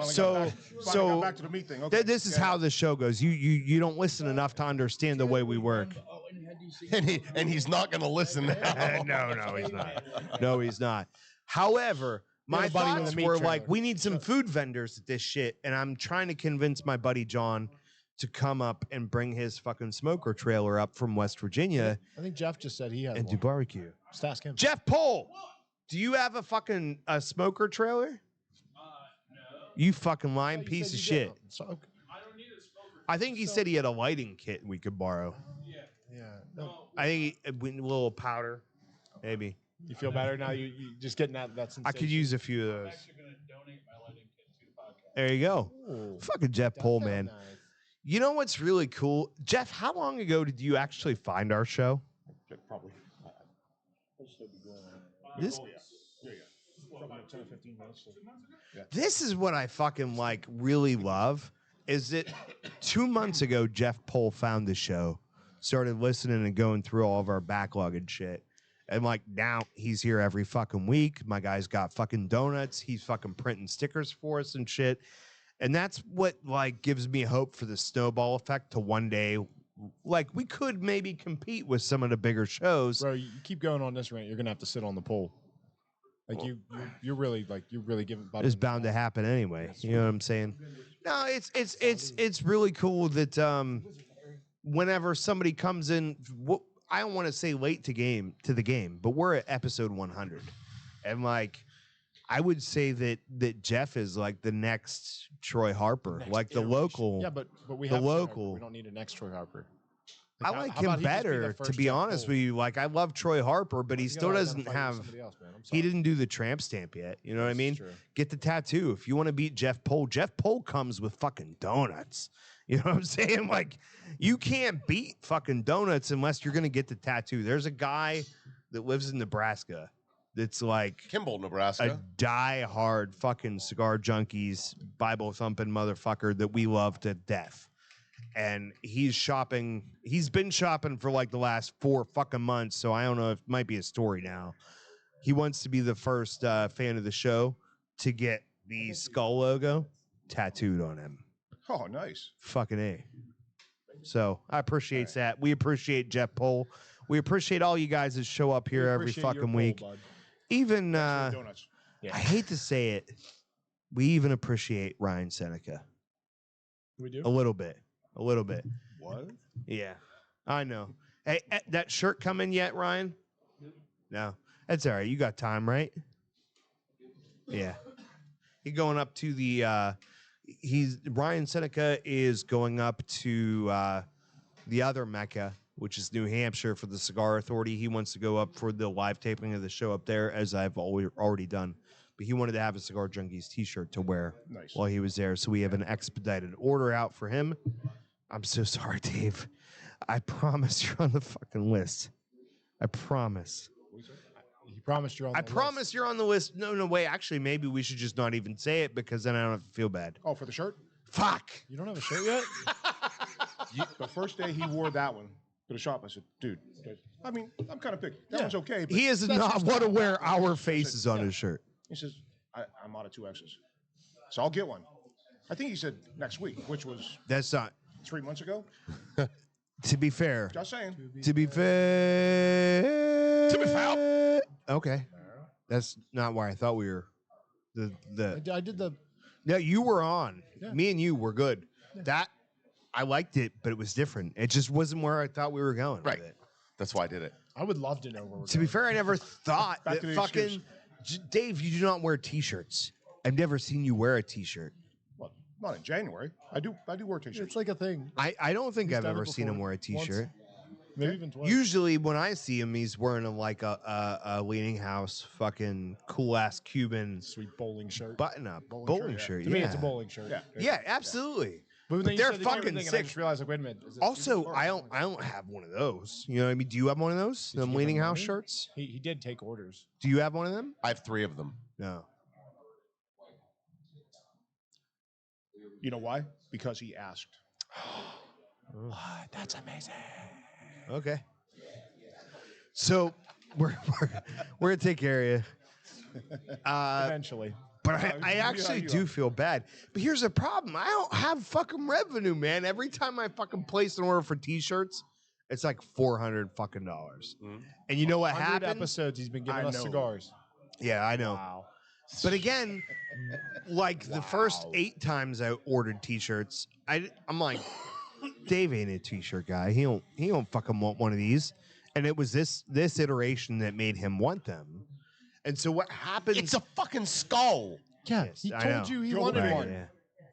So got back to the meat thing. Okay. This is how the show goes. You don't listen enough to understand the way we work. Oh, and had you seen And he's not going to listen now. No, he's not. No, he's not. However, my a buddy with a thoughts meat were trailer. like, we need some food vendors at this shit, and I'm trying to convince my buddy John to come up and bring his fucking smoker trailer up from West Virginia I think Jeff just said he had and do one. barbecue. Just ask him. Jeff Pohl, Do you have a fucking smoker trailer? No. You fucking lying You piece said of you shit. did. So, okay. I don't need a smoker. I think he said he had a lighting kit we could borrow. Yeah. Yeah. No. I think a little powder, maybe. You feel better now? You just getting that sensation? I could use a few of I'm those. actually going to donate my lighting kit to the podcast. There you go. Ooh, Fucking Jeff that Pohl, sounds man. nice. You know what's really cool? Jeff, how long ago did you actually find our show? Probably. This, From like 10 or 15 minutes. this is what I fucking like really love is that 2 months ago, Jeff Pohl found the show, started listening and going through all of our backlog and shit. And like now he's here every fucking week. My guy's got fucking donuts. He's fucking printing stickers for us and shit. And that's what like gives me hope for the snowball effect to one day, like we could maybe compete with some of the bigger shows. Bro, you keep going on this rant, you're gonna have to sit on the pole. Like you're really giving. It's bound to happen anyway. You know what I'm saying? No, it's really cool that whenever somebody comes in, I don't want to say late to the game, but we're at episode 100, and like I would say that Jeff is like the next Troy Harper, Next like the iteration. local. Yeah, but we the have Troy Harper. local. We don't need an next Troy Harper. I how- like how about him he just be the better, to first be Jeff honest Pohl? with you. Like I love Troy Harper, but he You still gotta doesn't identify with have. somebody else, man. I'm He sorry. didn't do the tramp stamp yet. You know what I This is mean? true. Get the tattoo. If you want to beat Jeff Pohl comes with fucking donuts. You know what I'm saying? Like, you can't beat fucking donuts unless you're going to get the tattoo. There's a guy that lives in Nebraska that's like Kimball, a Nebraska. die-hard fucking cigar junkies, Bible thumping motherfucker that we love to death. And he's been shopping for like the last 4 fucking months. So I don't know if it might be a story now. He wants to be the first fan of the show to get the skull logo tattooed on him. Oh, nice. Fucking A. So I appreciate that. We appreciate Jeff Pohl. We appreciate all you guys that show up here We every appreciate your fucking poll, week. bud. Even Donuts. I hate to say it, we even appreciate Ryan Seneca We do. a little bit. A little bit. What? Yeah, I know. Hey, that shirt coming yet, Ryan? No, that's all right. You got time, right? Yeah. He's going up to the. Ryan Seneca is going up to the other Mecca, which is New Hampshire, for the Cigar Authority. He wants to go up for the live taping of the show up there, as I've already done. But he wanted to have a Cigar Junkies T-shirt to wear Nice. while he was there, so we have an expedited order out for him. I'm so sorry, Dave. I promise you're on the fucking list. I promise. He promised you're on. I the promise list. you're on the list. No way. Actually, maybe we should just not even say it because then I don't have to feel bad. Oh, for the shirt? Fuck. You don't have a shirt yet. The first day he wore that one to the shop, I said, dude, I mean, I'm kind of picky. That one's okay. But He is that's not just want to not wear that our one. faces I on said, his shirt. He says, I'm out of 2Xs. So I'll get one. I think he said next week, which was That's not. 3 months ago. To be fair. Just saying. To be fair. To be foul. Okay. That's not where I thought we were. I did the. No, you were on. Yeah. Me and you were good. That I liked it, but it was different. It just wasn't where I thought we were going. Right. With it. That's why I did it. I would love to know where we're To be going. fair, I never thought Back that to the fucking excuse. Dave. You do not wear T-shirts. I've never seen you wear a T-shirt. Well, not in January. I do wear t-shirts. It's like a thing. I don't think He's I've done it ever seen him before. wear a T-shirt. Maybe even twice. Usually, when I see him, he's wearing a Leaning House fucking cool ass Cuban Sweet bowling shirt. button up Bowling bowling shirt, shirt. To me, it's a bowling shirt. Yeah. Yeah, absolutely. But then you they're said the fucking Cuban thing, and I sick. just realized, like, wait a minute. is it Also, Cuban or I something? don't have one of those. You know what I mean? Do you have one of those? Did you Them give Leaning him House money? shirts? He did take orders. Do you have one of them? I have 3 of them. No. You know why? Because he asked. That's amazing. Okay. So we're gonna take care of you. Eventually. But Yeah, I actually you do are. feel bad. But here's the problem. I don't have fucking revenue, man. Every time I fucking place an order for T-shirts, it's like $400 fucking dollars. And you know what 100 happened? episodes he's been giving I us know. cigars. Yeah, I know. Wow. But again, like the first 8 times I ordered T-shirts, I'm like, Dave ain't a T-shirt guy. He don't fucking want one of these. And it was this iteration that made him want them. And so what happens? It's a fucking skull. Yeah, Yes, he I told know. you he Joe wanted Biden. one.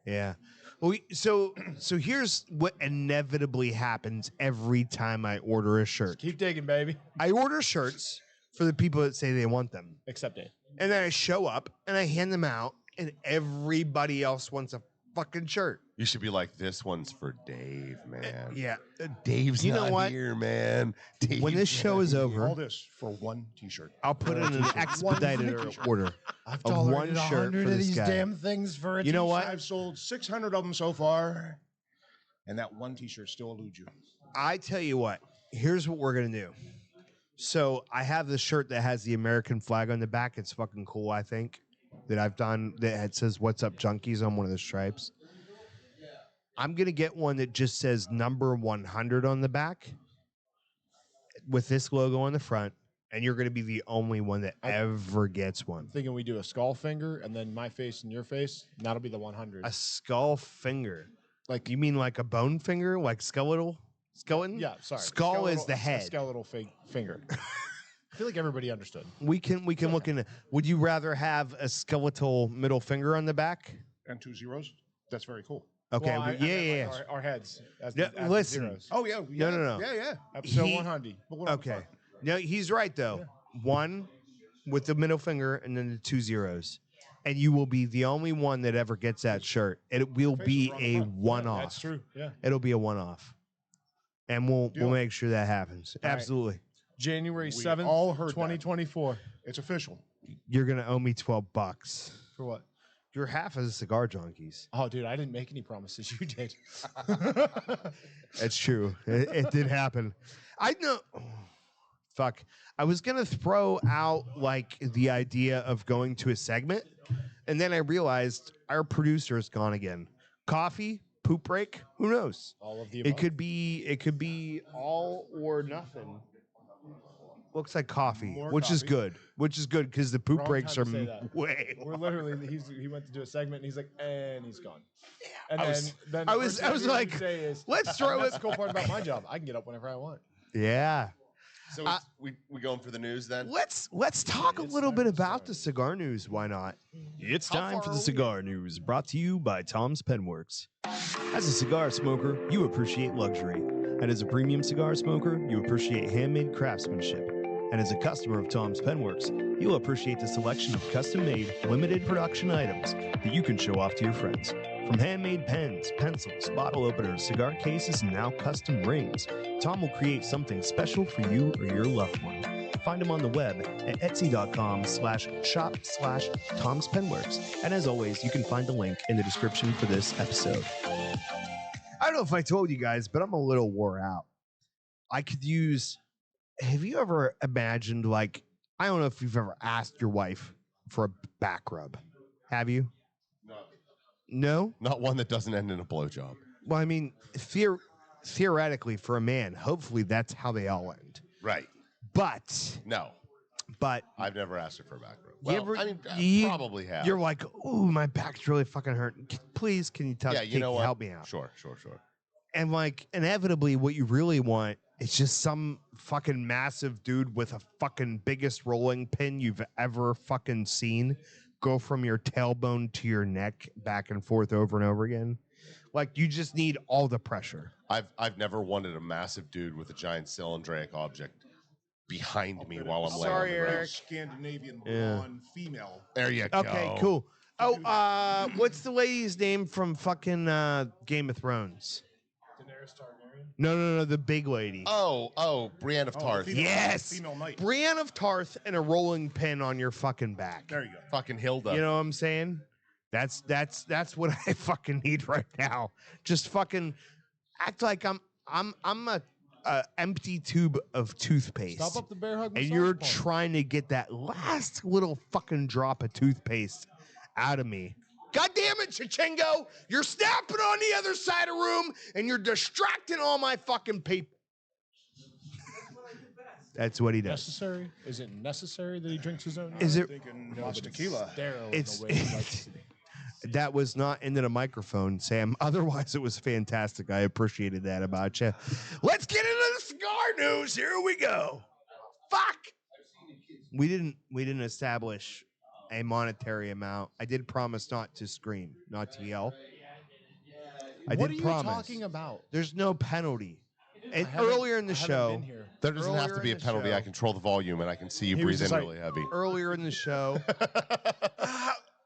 Yeah. Well, so here's what inevitably happens every time I order a shirt. Keep digging, baby. I order shirts for the people that say they want them. Except Dave. And then I show up and I hand them out, and everybody else wants a fucking shirt. You should be like, this one's for Dave, man. Yeah. Dave's You know not what? here, man. When this Dave's show not is here. over, All this for one T-shirt. I'll put in an expedited order I've of one tolerated shirt 100 for of this these guy. damn things for a You know what? I've sold 600 of them so far, and that one T-shirt still eludes you. I tell you what, here's what we're going to do. So I have this shirt that has the American flag on the back. It's fucking cool, I think, that I've done. That it says, "What's up, Junkies?" on one of the stripes. I'm going to get one that just says number 100 on the back with this logo on the front. And you're going to be the only one that ever gets one. Thinking we do a skull finger and then my face and your face, and that'll be the 100. A skull finger. Like You mean like a bone finger? Like skeletal? Skeleton? yeah, sorry. Skull is Skeletal- the a head. skeletal finger. I feel like everybody understood. We can look into. Would you rather have a skeletal middle finger on the back? And 2 zeros. That's very cool. Okay. Well, I yeah, meant, yeah. like, our heads. As Yeah, as listen. zeros. Oh yeah. No. Yeah. Episode He- 100. But what I'm Okay. sorry. No, he's right though. One with the middle finger and then the 2 zeros. And you will be the only one that ever gets that shirt. It will Face be is around the a front. one-off. That's true. Yeah. It'll be a one-off. And we'll Deal. make sure that happens. All right. Absolutely. January We 7th, all heard that. 2024. It's official. You're gonna owe me $12. For what? You're half of the Cigar Junkies. Oh, dude, I didn't make any promises. You did. That's true. It did happen. I know. Fuck. I was gonna throw out like the idea of going to a segment, and then I realized our producer is gone again. Coffee, poop break. Who knows? All of the It above. could be. It could be all or nothing. Looks like coffee, More which is coffee. good. Which is good because the poop Wrong breaks are time to say that. way. We're literally, he went to do a segment and he's like, and he's gone. And I then, was- then I the was- first I thing was he would like, say is, let's throw That's it- the cool part about my job. I can get up whenever I want. Yeah. So we going for the news then? Let's talk a It's little time bit to about start. the cigar news. Why not? It's How time far for are the we? cigar news, brought to you by Tom's Penworks. As a cigar smoker, you appreciate luxury, and as a premium cigar smoker, you appreciate handmade craftsmanship. And as a customer of Tom's Penworks, you'll appreciate the selection of custom-made, limited production items that you can show off to your friends. From handmade pens, pencils, bottle openers, cigar cases, and now custom rings, Tom will create something special for you or your loved one. Find him on the web at etsy.com/shop/Tom's Penworks. And as always, you can find the link in the description for this episode. I don't know if I told you guys, but I'm a little wore out. I could use. Have you ever imagined, like, I don't know if you've ever asked your wife for a back rub. Have you? No? Not one that doesn't end in a blowjob. Well, I mean, theoretically, for a man, hopefully that's how they all end. Right. But No, I've never asked her for a back rub. You Well, ever- I mean, you- probably have. you're like, ooh, my back's really fucking hurting. Please, can you yeah, you know what? help me out? Sure. And like, inevitably, what you really want is just some fucking massive dude with a fucking biggest rolling pin you've ever fucking seen go from your tailbone to your neck back and forth over and over again. Like, you just need all the pressure. I've never wanted a massive dude with a giant cylindric object behind me while I'm laying on Sorry, the Eric. ground. Scandinavian Yeah. blonde female. There you go. Okay, cool. Oh, what's the lady's name from fucking Game of Thrones? Daenerys Targaryen. No, the big lady. Oh, Brienne of Oh, Tarth. female- Yes! Female knight. Brienne of Tarth and a rolling pin on your fucking back. There you go. Fucking Hilda. You know what I'm saying? That's what I fucking need right now. Just fucking act like I'm a empty tube of toothpaste. Stop up the bear hug. And massage you're parlor. trying to get that last little fucking drop of toothpaste out of me. God damn it, Chichingo! You're snapping on the other side of the room and you're distracting all my fucking people. That's what he does. necessary? Is it necessary that he drinks his own? Is urine? it? Thinking No, lots but of tequila. sterile in It's a way he likes to be. that was not into the microphone, Sam. Otherwise, it was fantastic. I appreciated that about you. Let's get into the cigar news. Here we go. Fuck. I've seen the kids We didn't establish a monetary amount. I did promise not to scream, not to yell. I What did are you promise. talking about? There's no penalty. And I haven't- earlier in the I haven't show, been here. There doesn't have Earlier to be a in the penalty. show- I control the volume, and I can see you He was breathe in just like- really heavy. earlier in the show,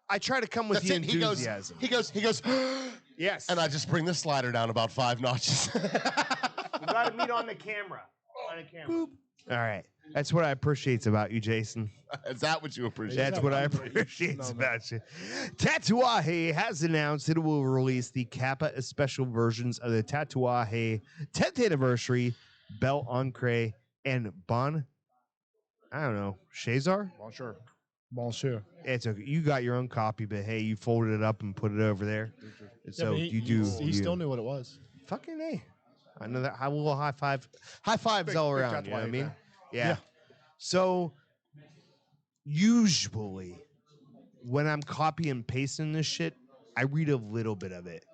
I try to come with That's the it. enthusiasm. He goes. Yes. And I just bring the slider down about 5 notches. We got to meet on the camera. Boop. All right. That's what I appreciate about you, Jason. Is that what you appreciate? That's what I appreciate about you. Tatuaje has announced it will release the Kappa special versions of the Tatuaje 10th anniversary Bel Ancre and Bon. I don't know. Shazar? Well, sure. Monsieur. It's okay. You got your own copy, but hey, you folded it up and put it over there. And so you do. He still knew what it was. Fucking A. I know that. A little high five. High fives Big- all big around. You know what I Tatuaje mean? fan. Yeah. So usually when I'm copying and pasting this shit, I read a little bit of it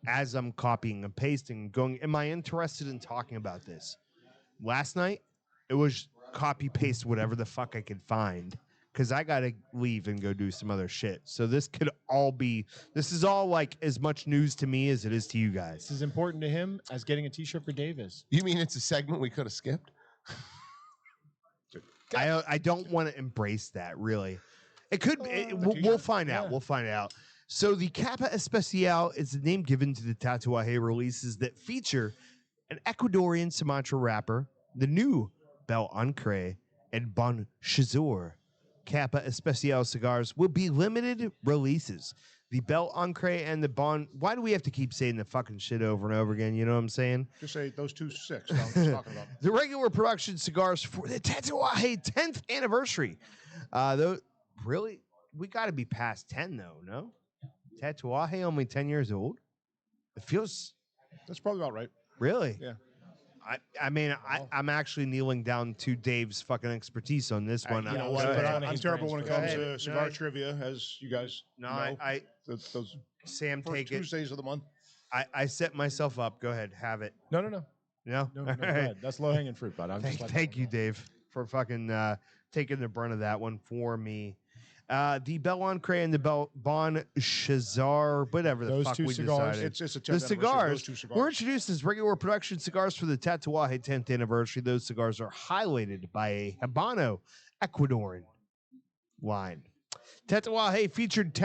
as I'm copying and pasting, going, am I interested in talking about this? Last night, it was copy paste whatever the fuck I could find because I got to leave and go do some other shit. So this is all like as much news to me as it is to you guys. This is important to him as getting a T-shirt for Davis. You mean it's a segment we could have skipped? I don't want to embrace that, really. It could. We'll find out. We'll find out. So the Kappa Especial is the name given to the Tatuaje releases that feature an Ecuadorian Sumatra wrapper, the new Bel Ancre, and Bon Chazor. Kappa Especial cigars will be limited releases. The Bel Ancre and the Bon. Why do we have to keep saying the fucking shit over and over again? You know what I'm saying? Just say those 2 6. That's what I'm talking about. The regular production cigars for the Tatuaje 10th anniversary. Though, really, we got to be past 10 though. No, Tatuaje only 10 years old. It feels That's probably about right. really. Yeah. I mean, I'm actually kneeling down to Dave's fucking expertise on this one. You know Go what? ahead. But I'm terrible when it Go comes ahead. to cigar No, trivia, as you guys No, know. I Those Sam, first take it. Tuesdays of the month. I set myself up. Go ahead, have it. No. No, No, All go right. ahead. That's low-hanging fruit, bud. I'm just Thank you, Dave, for fucking taking the brunt of that one for me. The Bel Ancre and the Bon Chazar, whatever the Those fuck two we cigars. decided. It's a 10th The anniversary of cigars those 2 cigars. were introduced as regular production cigars for the Tatuaje 10th anniversary. Those cigars are highlighted by a Habano Ecuadorian line. Tatuaje featured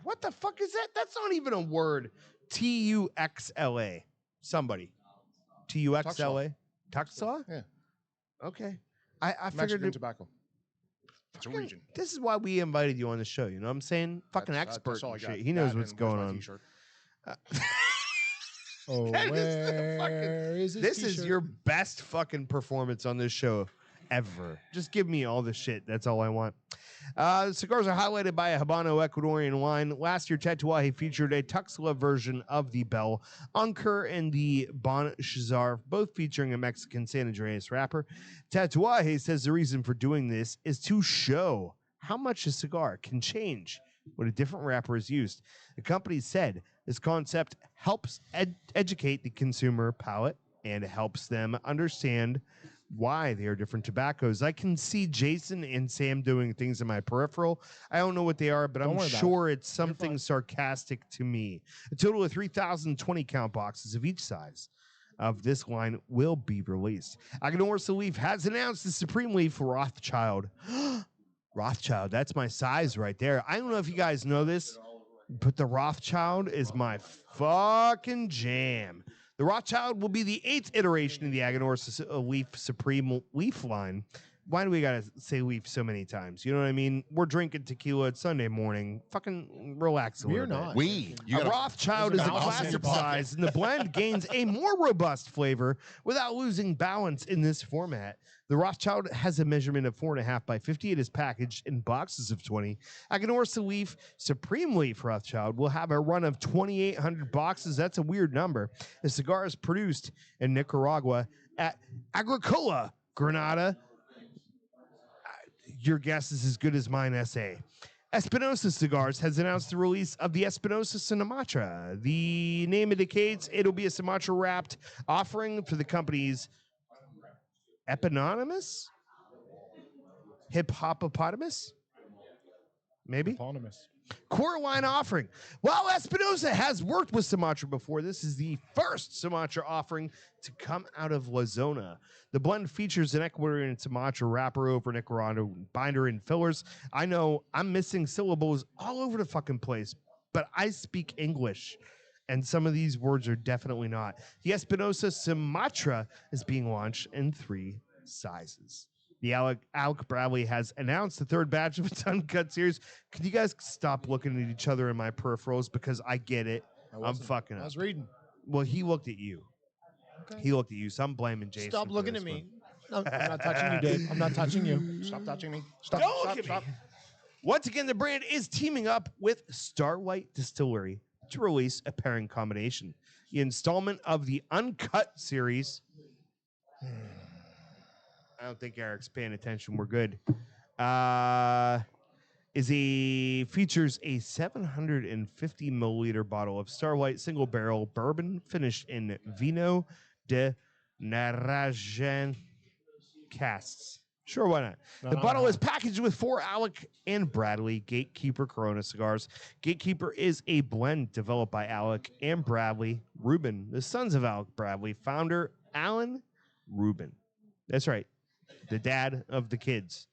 what the fuck is that? That's not even a word. Tuxla. Somebody. Tuxla. Tuxla? Yeah. Okay. I figured Mexican it, tobacco. It's a fucking- region. This is why we invited you on the show. You know what I'm saying? Fucking expert That's all I and got. shit. He knows That what's and where's going my on. t-shirt? Oh, That is the where fucking- is his This is T-shirt? your best fucking performance on this show ever. Just give me all the shit. That's all I want. The cigars are highlighted by a Habano Ecuadorian line. Last year, Tatuaje featured a Tuxla version of the Bel Ancre and the Bon Chazar, both featuring a Mexican San Andreas wrapper. Tatuaje says the reason for doing this is to show how much a cigar can change when a different wrapper is used. The company said this concept helps educate the consumer palate and helps them understand why they are different tobaccos. I can see Jason and Sam doing things in my peripheral. I don't know what they are, but Don't I'm worry about sure it's something sarcastic to me. A total of 3,020 count boxes of each size of this line will be released. Aganorsa Leaf has announced the Supreme Leaf for Rothschild. Rothschild, that's my size right there. I don't know if you guys know this, but the Rothschild is my fucking jam. The Rothschild will be the 8th iteration of the Aganorsa Leaf Supreme Leaf line. Why do we gotta say leaf so many times? You know what I mean? We're drinking tequila. It's Sunday morning. Fucking relax a We're little not. bit. You A gotta- Rothschild is there's a a mouse in classic your pocket. size, and the blend gains a more robust flavor without losing balance in this format. The Rothschild has a measurement of 4.5 by 50. It is packaged in boxes of 20. Aganorsa Leaf Supreme Leaf Rothschild will have a run of 2,800 boxes. That's a weird number. The cigar is produced in Nicaragua at Agricola, Granada. Your guess is as good as mine, SA. Espinosa Cigars has announced the release of the Espinosa Sumatra. The name indicates it'll be a Sumatra wrapped offering for the company's eponymous Hippopotamus? Maybe? Eponymous. Coraline offering. While Espinosa has worked with Sumatra before, this is the first Sumatra offering to come out of La Zona. The blend features an Ecuadorian Sumatra wrapper over Nicaraguan binder and fillers. I know I'm missing syllables all over the fucking place, but I speak English, and some of these words are definitely not. The Espinosa Sumatra is being launched in 3 sizes. The Alec Bradley has announced the 3rd batch of its uncut series. Can you guys stop looking at each other in my peripherals? Because I get it. I'm fucking up. I was reading. Well, he looked at you. Okay. He looked at you, so I'm blaming Jason. Stop for looking this at me. one. No, I'm not touching you, Dave. I'm not touching you. Stop touching me. Stop. Don't Stop. look at Stop. me. Once again, the brand is teaming up with Starlight Distillery to release a pairing combination. The installment of the Uncut series. I don't think Eric's paying attention. We're good. Features a 750 milliliter bottle of Starlight single barrel bourbon finished in Vino de Narajan casks. Sure, why not? The bottle is packaged with 4 Alec and Bradley Gatekeeper Corona cigars. Gatekeeper is a blend developed by Alec and Bradley Rubin, the sons of Alec Bradley, founder Alan Rubin. That's right. The dad of the kids.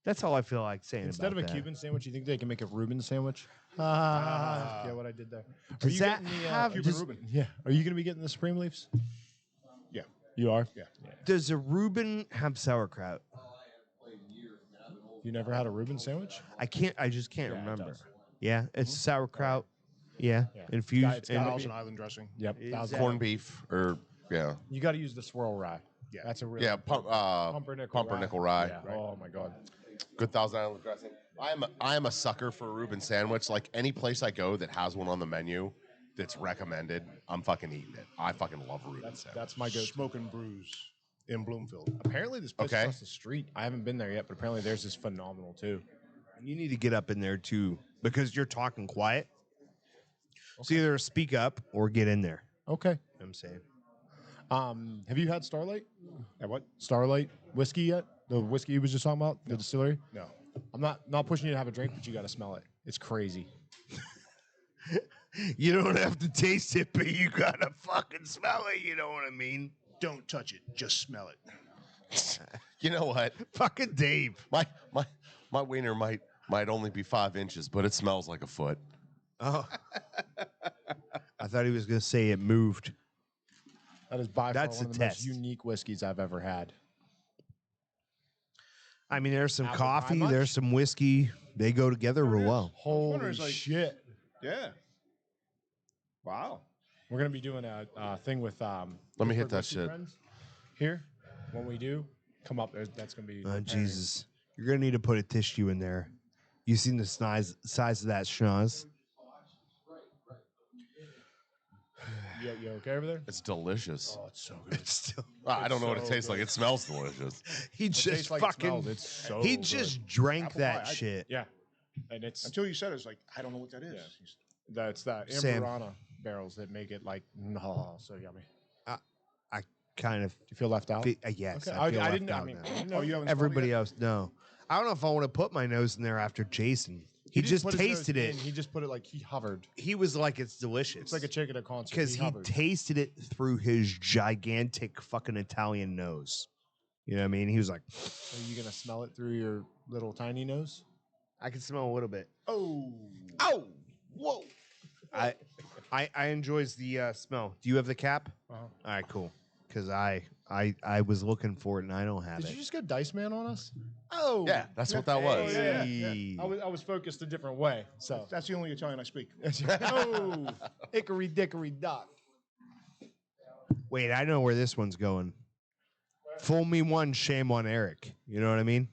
That's all I feel like saying. Instead about of a that. Cuban sandwich, you think they can make a Reuben sandwich? Yeah, what I did there. Does that have Cuban does, Reuben. Yeah. Are you going to be getting the Supreme Leafs? Yeah. You are? Yeah. does a Reuben have sauerkraut? You never had a Reuben sandwich? I just can't Yeah, it remember. does. Yeah, it's sauerkraut. Yeah, Yeah. infused. It's got and- Thousand Island dressing. Yep. Exactly. Corned beef or yeah. You got to use the swirl rye. Yeah. That's a really Yeah, pumpernickel rye. Yeah. Oh my God. Good Thousand Island dressing. I am a sucker for a Reuben sandwich. Like any place I go that has one on the menu that's recommended, I'm fucking eating it. I fucking love Reuben sandwich. That's my go. Smoke and Brews in Bloomfield. Apparently, this place Okay. across the street. I haven't been there yet, but apparently theirs is phenomenal too. You need to get up in there too because you're talking quiet. So either speak up or get in there. Okay. I'm saying. Have you had Starlight? At what? Starlight whiskey yet? The whiskey you was just talking about, the distillery. No. I'm not pushing you to have a drink, but you got to smell it. It's crazy. You don't have to taste it, but you gotta fucking smell it. You know what I mean? Don't touch it. Just smell it. You know what? Fucking Dave. My wiener might only be 5 inches, but it smells like a foot. Oh. I thought he was gonna say it moved. That is by That's far one a of the test. most unique whiskeys I've ever had. I mean, there's some Apple pie coffee, much? there's some whiskey. They go together real well. Holy is like- shit! Yeah. Wow. We're gonna be doing a thing with Let me hit Pittsburgh that whiskey shit. friends here. When we do, come up. That's gonna be. Oh, preparing. Jesus. You're going to need to put a tissue in there. You seen the size of that schnoz? You okay over there? It's delicious. Oh, it's so good. It's still, I don't know what it so tastes like. It smells delicious. he It just tastes like it fucking, smells. It's so he good. just drank Apple that pie, shit. Yeah, and it's Until you said it, it's like, I don't know what that is. that's that Sam. Amberana barrels that make it like so yummy. I kind of, You feel left out? yes, Okay, I feel I left didn't. out I mean, now. I didn't know Oh, you haven't smelled it Everybody yet? else, no. I don't know if I want to put my nose in there after Jason. He didn't just put his nose tasted it. in, He just put it like he hovered. He was like, it's delicious. It's like a chicken at concert. because he hovered. tasted it through his gigantic fucking Italian nose. You know what I mean? He was like, Are you gonna smell it through your little tiny nose? I can smell a little bit. Oh. Oh, whoa! I enjoys the smell. Do you have the cap? Uh-huh. All right, cool. Because I was looking for it and I don't have Did it. you just go Dice Man on us? Oh, Yeah, that's what that was. Hey. I was focused a different way. So That's the only Italian I speak. oh, hickory dickory dock. Wait, I know where this one's going. Fool me one, shame on Eric. You know what I mean?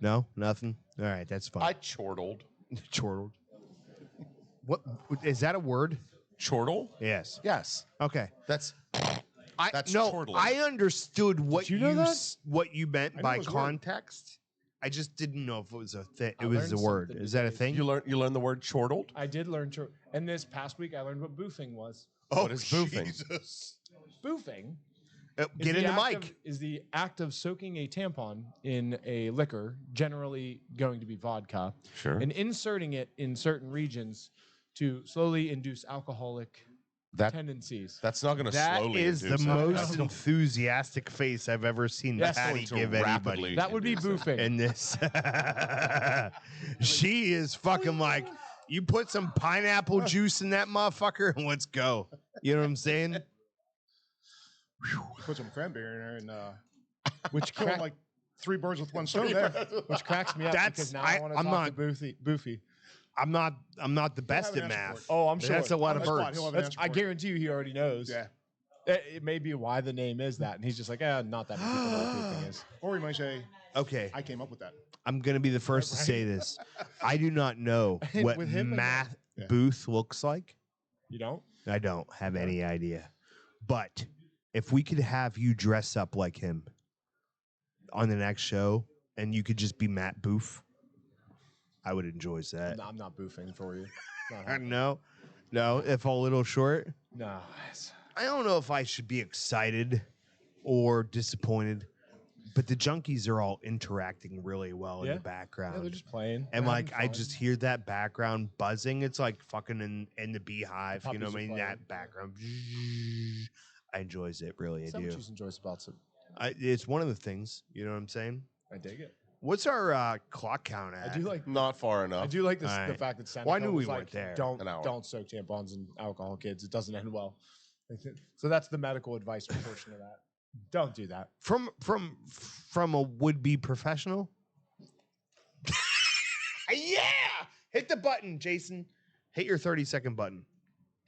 No, nothing. All right, that's fine. I chortled. Chortled. What is that a word? Chortle? Yes. Yes. Okay. That's That's no. chortling. I understood what you know that? what you meant I knew by it was a word. context. I just didn't know if it was a thing. I It was a learned word. something Is that a today. thing? you learn the word chortled. I did learn to, and this past week I learned what boofing was. What is boofing? Jesus. Boofing Get in the mic. Is the act of soaking a tampon in a liquor, generally going to be vodka, Sure. and inserting it in certain regions to slowly induce alcoholic tendencies? That's not going to That slowly is the induce most alcohol. enthusiastic face I've ever seen That's Patty going to give rapidly anybody. That would be induce it. boofing. In this, she is fucking like, you put some pineapple juice in that motherfucker and let's go. You know what I'm saying? Put some cranberry in there and Which killing crack, like 3 birds with 1 stone there. which cracks me up That's- because now I- I want to I'm talk not- to Boofy. I'm not the best have at an answer for math. it. Oh, I'm But sure. that's a lot On of the spot, birds. he'll have an That's, answer I for it. guarantee you he already knows. Yeah. It may be why the name is that. And he's just like, not that many people know what boofing is. Or he might say, Okay, I came up with that. I'm gonna be the first to say this. I do not know what With him and- math Yeah. booth looks like. You don't? I don't have any idea. But if we could have you dress up like him on the next show and you could just be Matt Booth, I would enjoy that. I'm not boofing for you. Not happening. No, if a little short. No. it's- I don't know if I should be excited or disappointed, but the Junkies are all interacting really well in Yeah. the background. Yeah, they're just playing. And They're like having I fun. just hear that background buzzing. It's like fucking in the beehive. The You know what I puppies mean? are playing. That background. I enjoys it, really. I Is that do. what you enjoy about it? It's one of the things. You know what I'm saying? I dig it. What's our clock count at? I do like. Not far I enough. do like this, All the right. fact that Santa Well, I knew was we like, weren't there. An hour. Don't soak tampons in alcohol, kids. It doesn't end well. So that's the medical advice portion of that. Don't do that. from a would-be professional. Yeah, hit the button, Jason. Hit your 30-second button.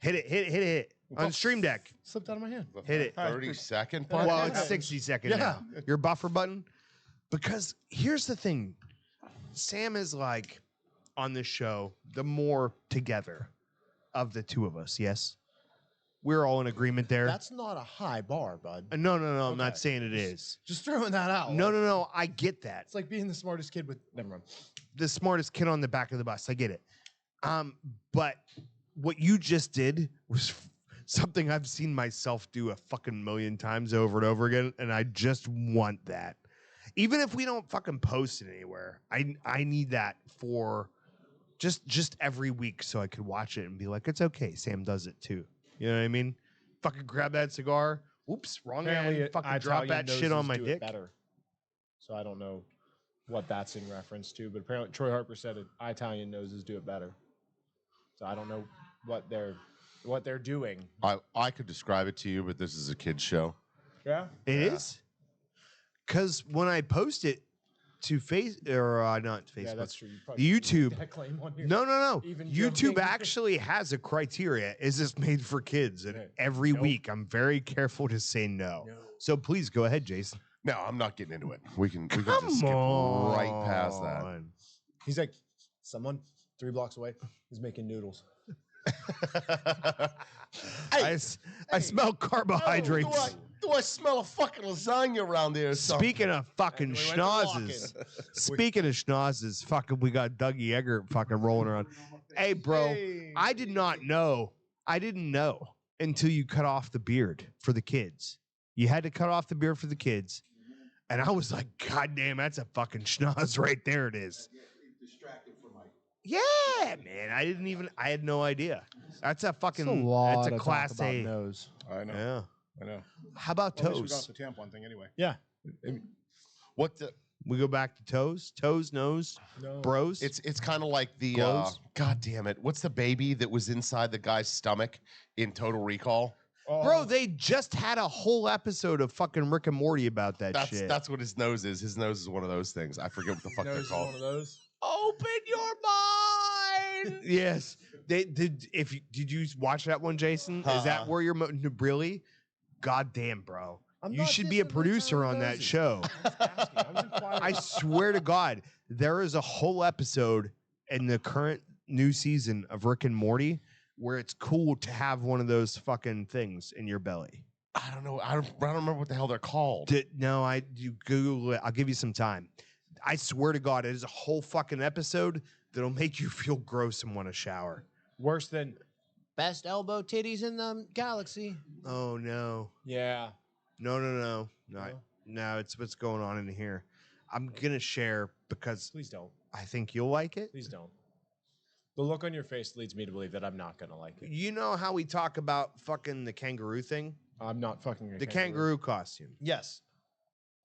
Hit it on Stream Deck. Slipped out of my hand. Hit it. 30-second Yeah. Well, part? it's 60-second Yeah. now. Your buffer button. Because here's the thing, Sam is like on this show the more together of the two of us. Yes, we're all in agreement there. That's not a high bar, bud. No. I'm not Okay. saying it is. Just throwing that out. No. I get that. It's like being the smartest kid with. Never mind. The smartest kid on the back of the bus. I get it. But what you just did was something I've seen myself do a fucking million times over and over again, and I just want that. Even if we don't fucking post it anywhere, I need that for just every week so I could watch it and be like, it's okay. Sam does it too. You know what I mean? Fucking grab that cigar. Oops, wrong Apparently, hand. Fucking drop Italian that shit on noses my do it dick. Better. So I don't know what that's in reference to, but apparently Troy Harper said Italian noses do it better. So I don't know what they're doing. I could describe it to you, but this is a kid's show. Yeah. It is? Because when I post it to not Facebook, Yeah, that's true. You the probably shouldn't make YouTube. that claim on here. No. Even YouTube joking. actually has a criteria. Is this made for kids? And Okay. every Nope. week, I'm very careful to say no. No. So please go ahead, Jason. No, I'm not getting into it. We can just Come skip on. right past that. He's like, someone 3 blocks away is making noodles. I smell carbohydrates. Do I smell a fucking lasagna around there? Or something? Speaking of fucking We went schnozzes, speaking of schnozzes, fucking we got Dougie Eggert fucking rolling around. Hey, bro, I did not know. I didn't know until you cut off the beard for the kids. You had to cut off the beard for the kids. And I was like, God damn, that's a fucking schnoz right there. It is. Yeah, man. I had no idea. That's a fucking, that's a class A. Nose. I know. Yeah. I know. How about Well, at least we got toes? the tampon thing anyway. Yeah. What the? We go back to toes, nose, No. bros. It's kind of like the Glows? God damn it! What's the baby that was inside the guy's stomach in Total Recall? Bro, they just had a whole episode of fucking Rick and Morty about that That's shit. that's what his nose is. His nose is one of those things. I forget what the fuck Nose they're is called. one of those. Open your mind. Yes. They did. Did you watch that one, Jason? Is that where you're really? God damn, bro. I'm You not should be a dissing producer Rick on that Noses. show. I swear to God, there is a whole episode in the current new season of Rick and Morty where it's cool to have one of those fucking things in your belly. I don't know. I don't remember what the hell they're called. You Google it. I'll give you some time. I swear to God, it is a whole fucking episode that'll make you feel gross and want to shower. Worse than best elbow titties in the galaxy. Oh no. Yeah. No. No? No, it's what's going on in here. I'm gonna share because Please don't. I think you'll like it. Please don't. The look on your face leads me to believe that I'm not gonna like it. You know how we talk about fucking the kangaroo thing? I'm not fucking a The kangaroo costume. Yes.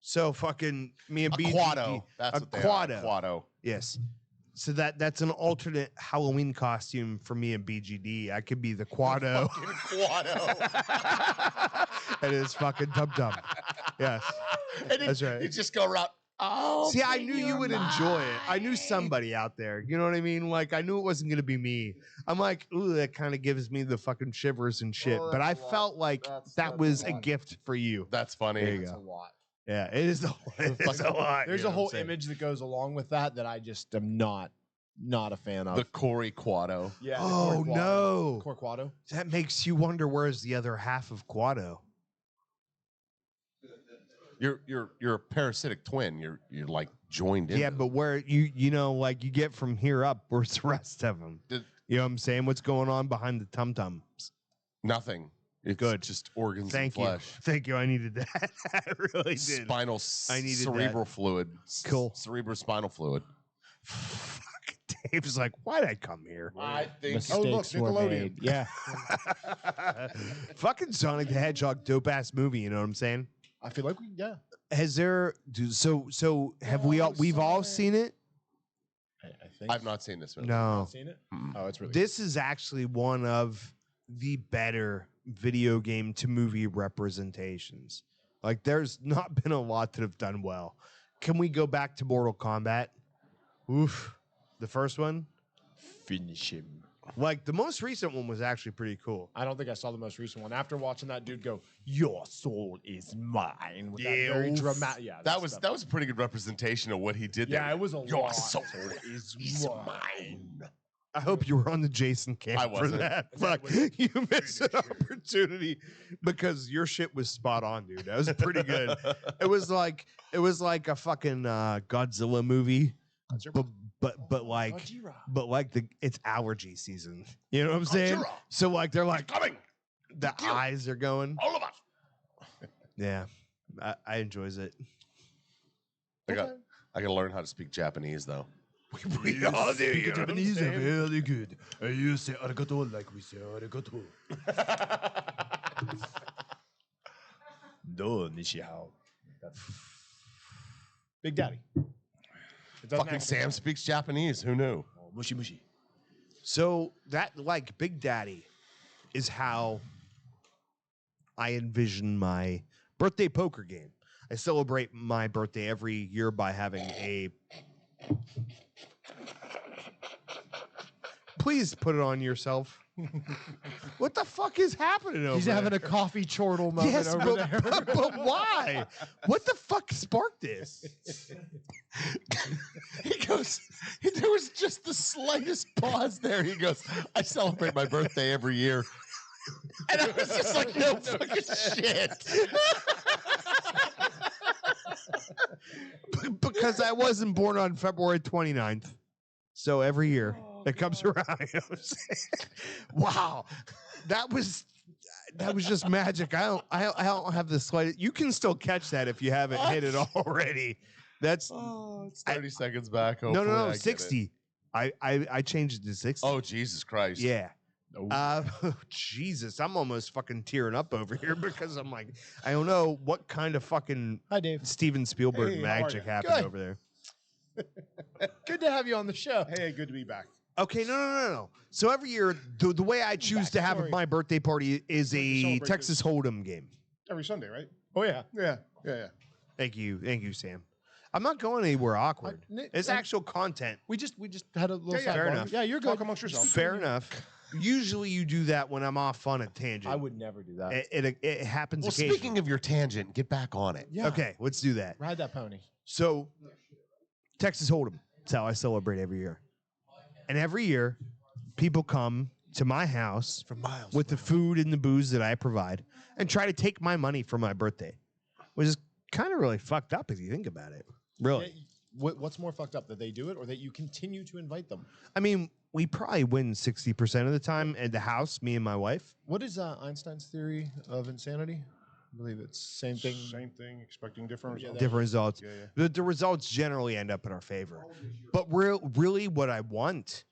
So fucking me and A BGD. quado. That's a what they quado. are. Quado. Yes. So that's an alternate Halloween costume for me and BGD. I could be the quado. Quado. And it's fucking Tum Tum. Yes. And That's right. You just go around. Oh, See, I knew you would enjoy it. I knew somebody out there. You know what I mean? Like, I knew it wasn't going to be me. I'm like, ooh, that kind of gives me the fucking shivers and shit. Oh, but I that's a lot. felt like That's that was a a lot. gift for you. That's funny. There you That's go. a lot. Yeah, it is it's a lot. There's you know a what whole I'm saying? image that goes along with that I just am not a fan of. The Corey Quado. Yeah. the Oh, Corquado. no. Corquado. That makes you wonder where's the other half of Quado. You're a parasitic twin. You're like joined in. Yeah, but where you know, like you get from here up, where's the rest of them? Did- You know what I'm saying? What's going on behind the tum tums? Nothing. It's Good. just organs Thank and you. flesh. Thank you. I needed that. I really did. Spinal I needed cerebral fluid. Cool. Cerebrospinal fluid. Fuck. Dave's like, why'd I come here? I think Mistakes look, were Nickelodeon. made. Yeah. Fucking Sonic the Hedgehog, dope ass movie. You know what I'm saying? I feel like yeah. Has there? So have we all? We've all seen it. I think I've not seen this movie. No. Not seen it. Mm-mm. Oh, it's really This is actually one of the better video game to movie representations. Like, there's not been a lot that have done well. Can we go back to Mortal Kombat? Oof. The first one? finish him. Like, the most recent one was actually pretty cool. I don't think I saw the most recent one. After watching that dude go, "Your soul is mine," with that very Yeah, dramatic. Yeah, That was a pretty good representation of what he did there. Yeah, it was a Your lot. soul is is mine. mine. I hope you were on the Jason I camp for wasn't. that. Fuck, you missed an opportunity because your shit was spot on, dude. That was pretty good. It was like a fucking Godzilla movie, but like it's allergy season. You know what I'm saying? Godzilla. So like they're like Coming. the Kill. eyes are going. All of us. Yeah, I enjoys it. I gotta learn how to speak Japanese though. We all do. You know what I'm Japanese are saying? really good. You say arigato like we say arigato. Do nishihao. Big Daddy. It doesn't Fucking actually Sam sound- speaks Japanese. Who knew? Oh, mushi mushi. So that like Big Daddy is how I envision my birthday poker game. I celebrate my birthday every year by having a. Please put it on yourself. What the fuck is happening over He's there? having a coffee chortle moment Yes, over but, there. but why? What the fuck sparked this? He goes, there was just the slightest pause there. He goes, I celebrate my birthday every year. And I was just like, no fucking shit. Because I wasn't born on February 29th. So every year it comes around. You know what I'm saying? Wow. That was just magic. I don't have the slightest. You can still catch that if you haven't hit it already. That's Oh, it's 30 seconds back. no, Hopefully I get it. 60. I changed it to 60. Oh, Jesus Christ. Yeah. Jesus, I'm almost fucking tearing up over here because I'm like, I don't know what kind of fucking Hi, Dave. Steven Spielberg Hey, how are magic you? happened Good. over there. Good to have you on the show. Hey, good to be back. Okay, no. So every year, the way I choose to have Sorry. my birthday party is a Celebrate Texas Hold'em game. Every Sunday, right? Oh yeah. Yeah. Thank you, Sam. I'm not going anywhere awkward. Nick, It's actual content. We just had a little Yeah, sidebar. fair enough. Yeah, you're good. Talk amongst yourselves. Fair enough. Usually you do that when I'm off on a tangent. I would never do that. It happens Well, occasionally. speaking of your tangent, get back on it. Yeah. Okay, let's do that. Ride that pony. So, Texas Hold'em. That's how I celebrate every year. And every year, people come to my house For miles. with the food and the booze that I provide and try to take my money for my birthday, which is kind of really fucked up if you think about it. Really. What's more fucked up, that they do it or that you continue to invite them? I mean, we probably win 60% of the time at the house, me and my wife. What is Einstein's theory of insanity? I believe it's same thing. Same thing, expecting different results. Different results. Yeah. The results generally end up in our favor. But really what I want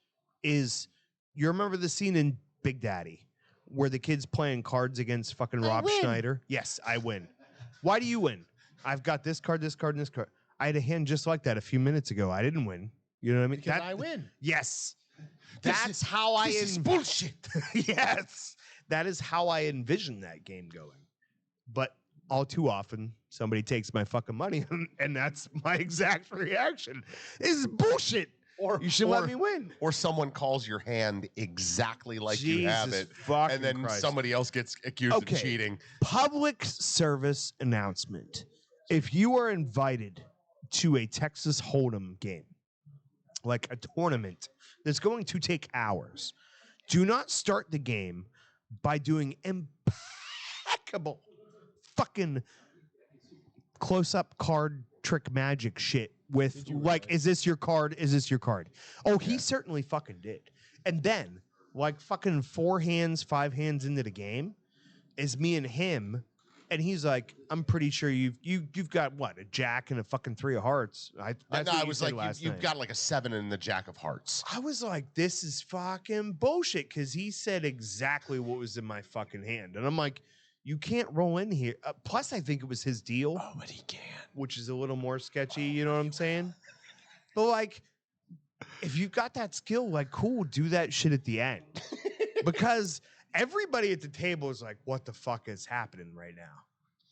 is, you remember the scene in Big Daddy where the kid's playing cards against fucking Rob Schneider? Yes, I win. Why do you win? I've got this card, this card, and this card. I had a hand just like that a few minutes ago. I didn't win. You know what I mean? Because I win. Yes. That's how I This is bullshit. Yes. That is how I envision that game going. But all too often, somebody takes my fucking money, and that's my exact reaction. This is bullshit. Or You should let me win. Or someone calls your hand exactly like you have Jesus it, fucking and then Christ. somebody else gets accused Okay. of cheating. Public service announcement. If you are invited to a Texas Hold'em game, like a tournament that's going to take hours, do not start the game by doing impeccable fucking close-up card trick magic shit with like, is this your card? Is this your card? Oh, he certainly fucking did. And then, like fucking 4 hands, 5 hands into the game, is me and him, and he's like, I'm pretty sure you've got what, a jack and a fucking 3 of hearts. That's No, what I you was said like, last you've night. got like a 7 in the Jack of Hearts. I was like, this is fucking bullshit, because he said exactly what was in my fucking hand. And I'm like, you can't roll in here. Plus, I think it was his deal. Oh, but he can. Which is a little more sketchy, you know what I'm saying? But like, if you've got that skill, like, cool, do that shit at the end. Because everybody at the table is like, what the fuck is happening right now?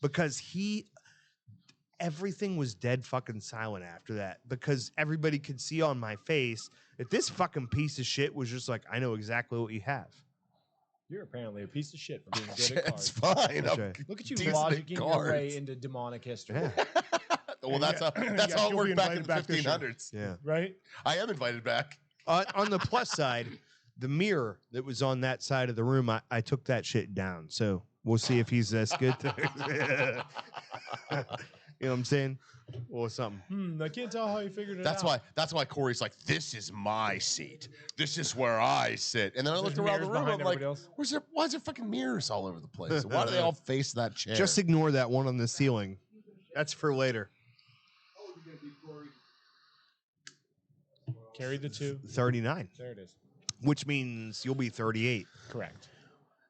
Because everything was dead fucking silent after that, because everybody could see on my face that this fucking piece of shit was just like, I know exactly what you have. You're apparently a piece of shit for being good at It's cards. fine. That's I'm right. Look at you decent at logicking your way into demonic history. Yeah. Well, that's how Yeah, it you'll be worked back in invited the back this year. 1500s. Yeah. Right? I am invited back. On the plus side, the mirror that was on that side of the room, I took that shit down. So we'll see if he's as good. You know what I'm saying? Or something. I can't tell how you figured it That's out. why Corey's like, this is my seat. This is where I sit. And then I There's looked around the mirrors room. behind I'm like, everybody else. why is there fucking mirrors all over the place? Why do they all face that chair? Just ignore that one on the ceiling. That's for later. Carry the 2. 39, There it is. which means you'll be 38, Correct.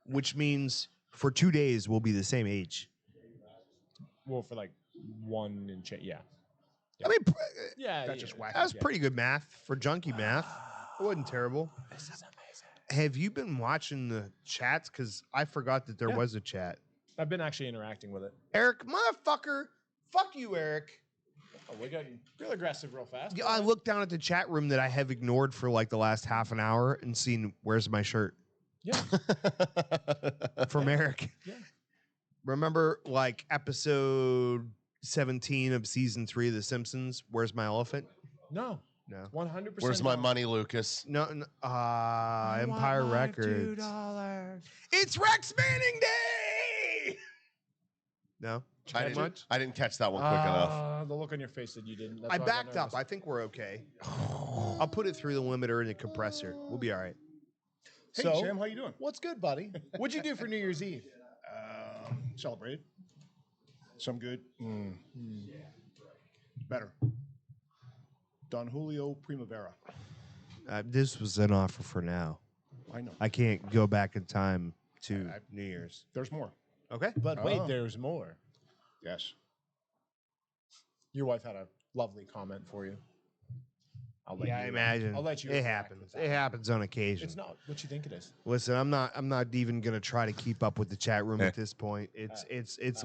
which means for 2 days we'll be the same age. Well, for like 1 and change. Yeah. I mean, Yeah. That's just wacky. that was pretty good math for junkie math. It wasn't terrible. This is amazing. Have you been watching the chats? Because I forgot that there was a chat. I've been actually interacting with it. Eric, motherfucker. Fuck you, Eric. Oh, we're getting real aggressive real fast. Yeah, I looked down at the chat room that I have ignored for like the last half an hour and seen, where's my shirt? Yeah. From Eric. Yeah. Remember like episode 17 of season 3 of The Simpsons? Where's my elephant? No. No. 100%. Where's my money, Lucas? No, Empire Records. It's Rex Manning Day! No? I didn't catch that one quick enough. The look on your face that you didn't. That's I why got backed up. nervous. I think we're okay. I'll put it through the limiter and the compressor. We'll be all right. Hey, So- Sam, how you doing? What's good, buddy? What'd you do for New Year's Eve? Celebrated. Some good. Better. Don Julio Primavera. This was an offer for now. I know. I can't go back in time to New Year's. There's more. Okay. But wait, Oh. there's more. Yes. Your wife had a lovely comment for you. I'll let Yeah, I you, imagine. I'll let you. It interact with happens. that. It happens on occasion. It's not what you think it is. Listen, I'm not even gonna try to keep up with the chat room at this point. It's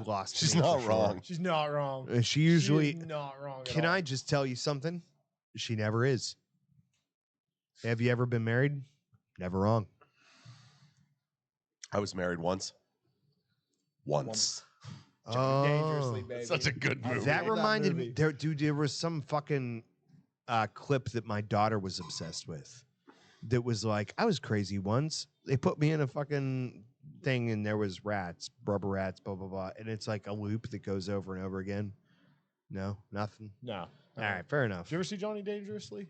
lost. to She's me not for sure. wrong. She's not wrong. She usually. She's not wrong. At Can all. I just tell you something? She never is. Have you ever been married? Never wrong. I was married once. Once. Dangerously, baby. Such a good movie. That love that reminded me, movie. there was some fucking clip that my daughter was obsessed with. That was like, I was crazy once. They put me in a fucking thing and there was rats, rubber rats, blah, blah, blah. And it's like a loop that goes over and over again. No, nothing. No. All right, fair enough. Did you ever see Johnny Dangerously?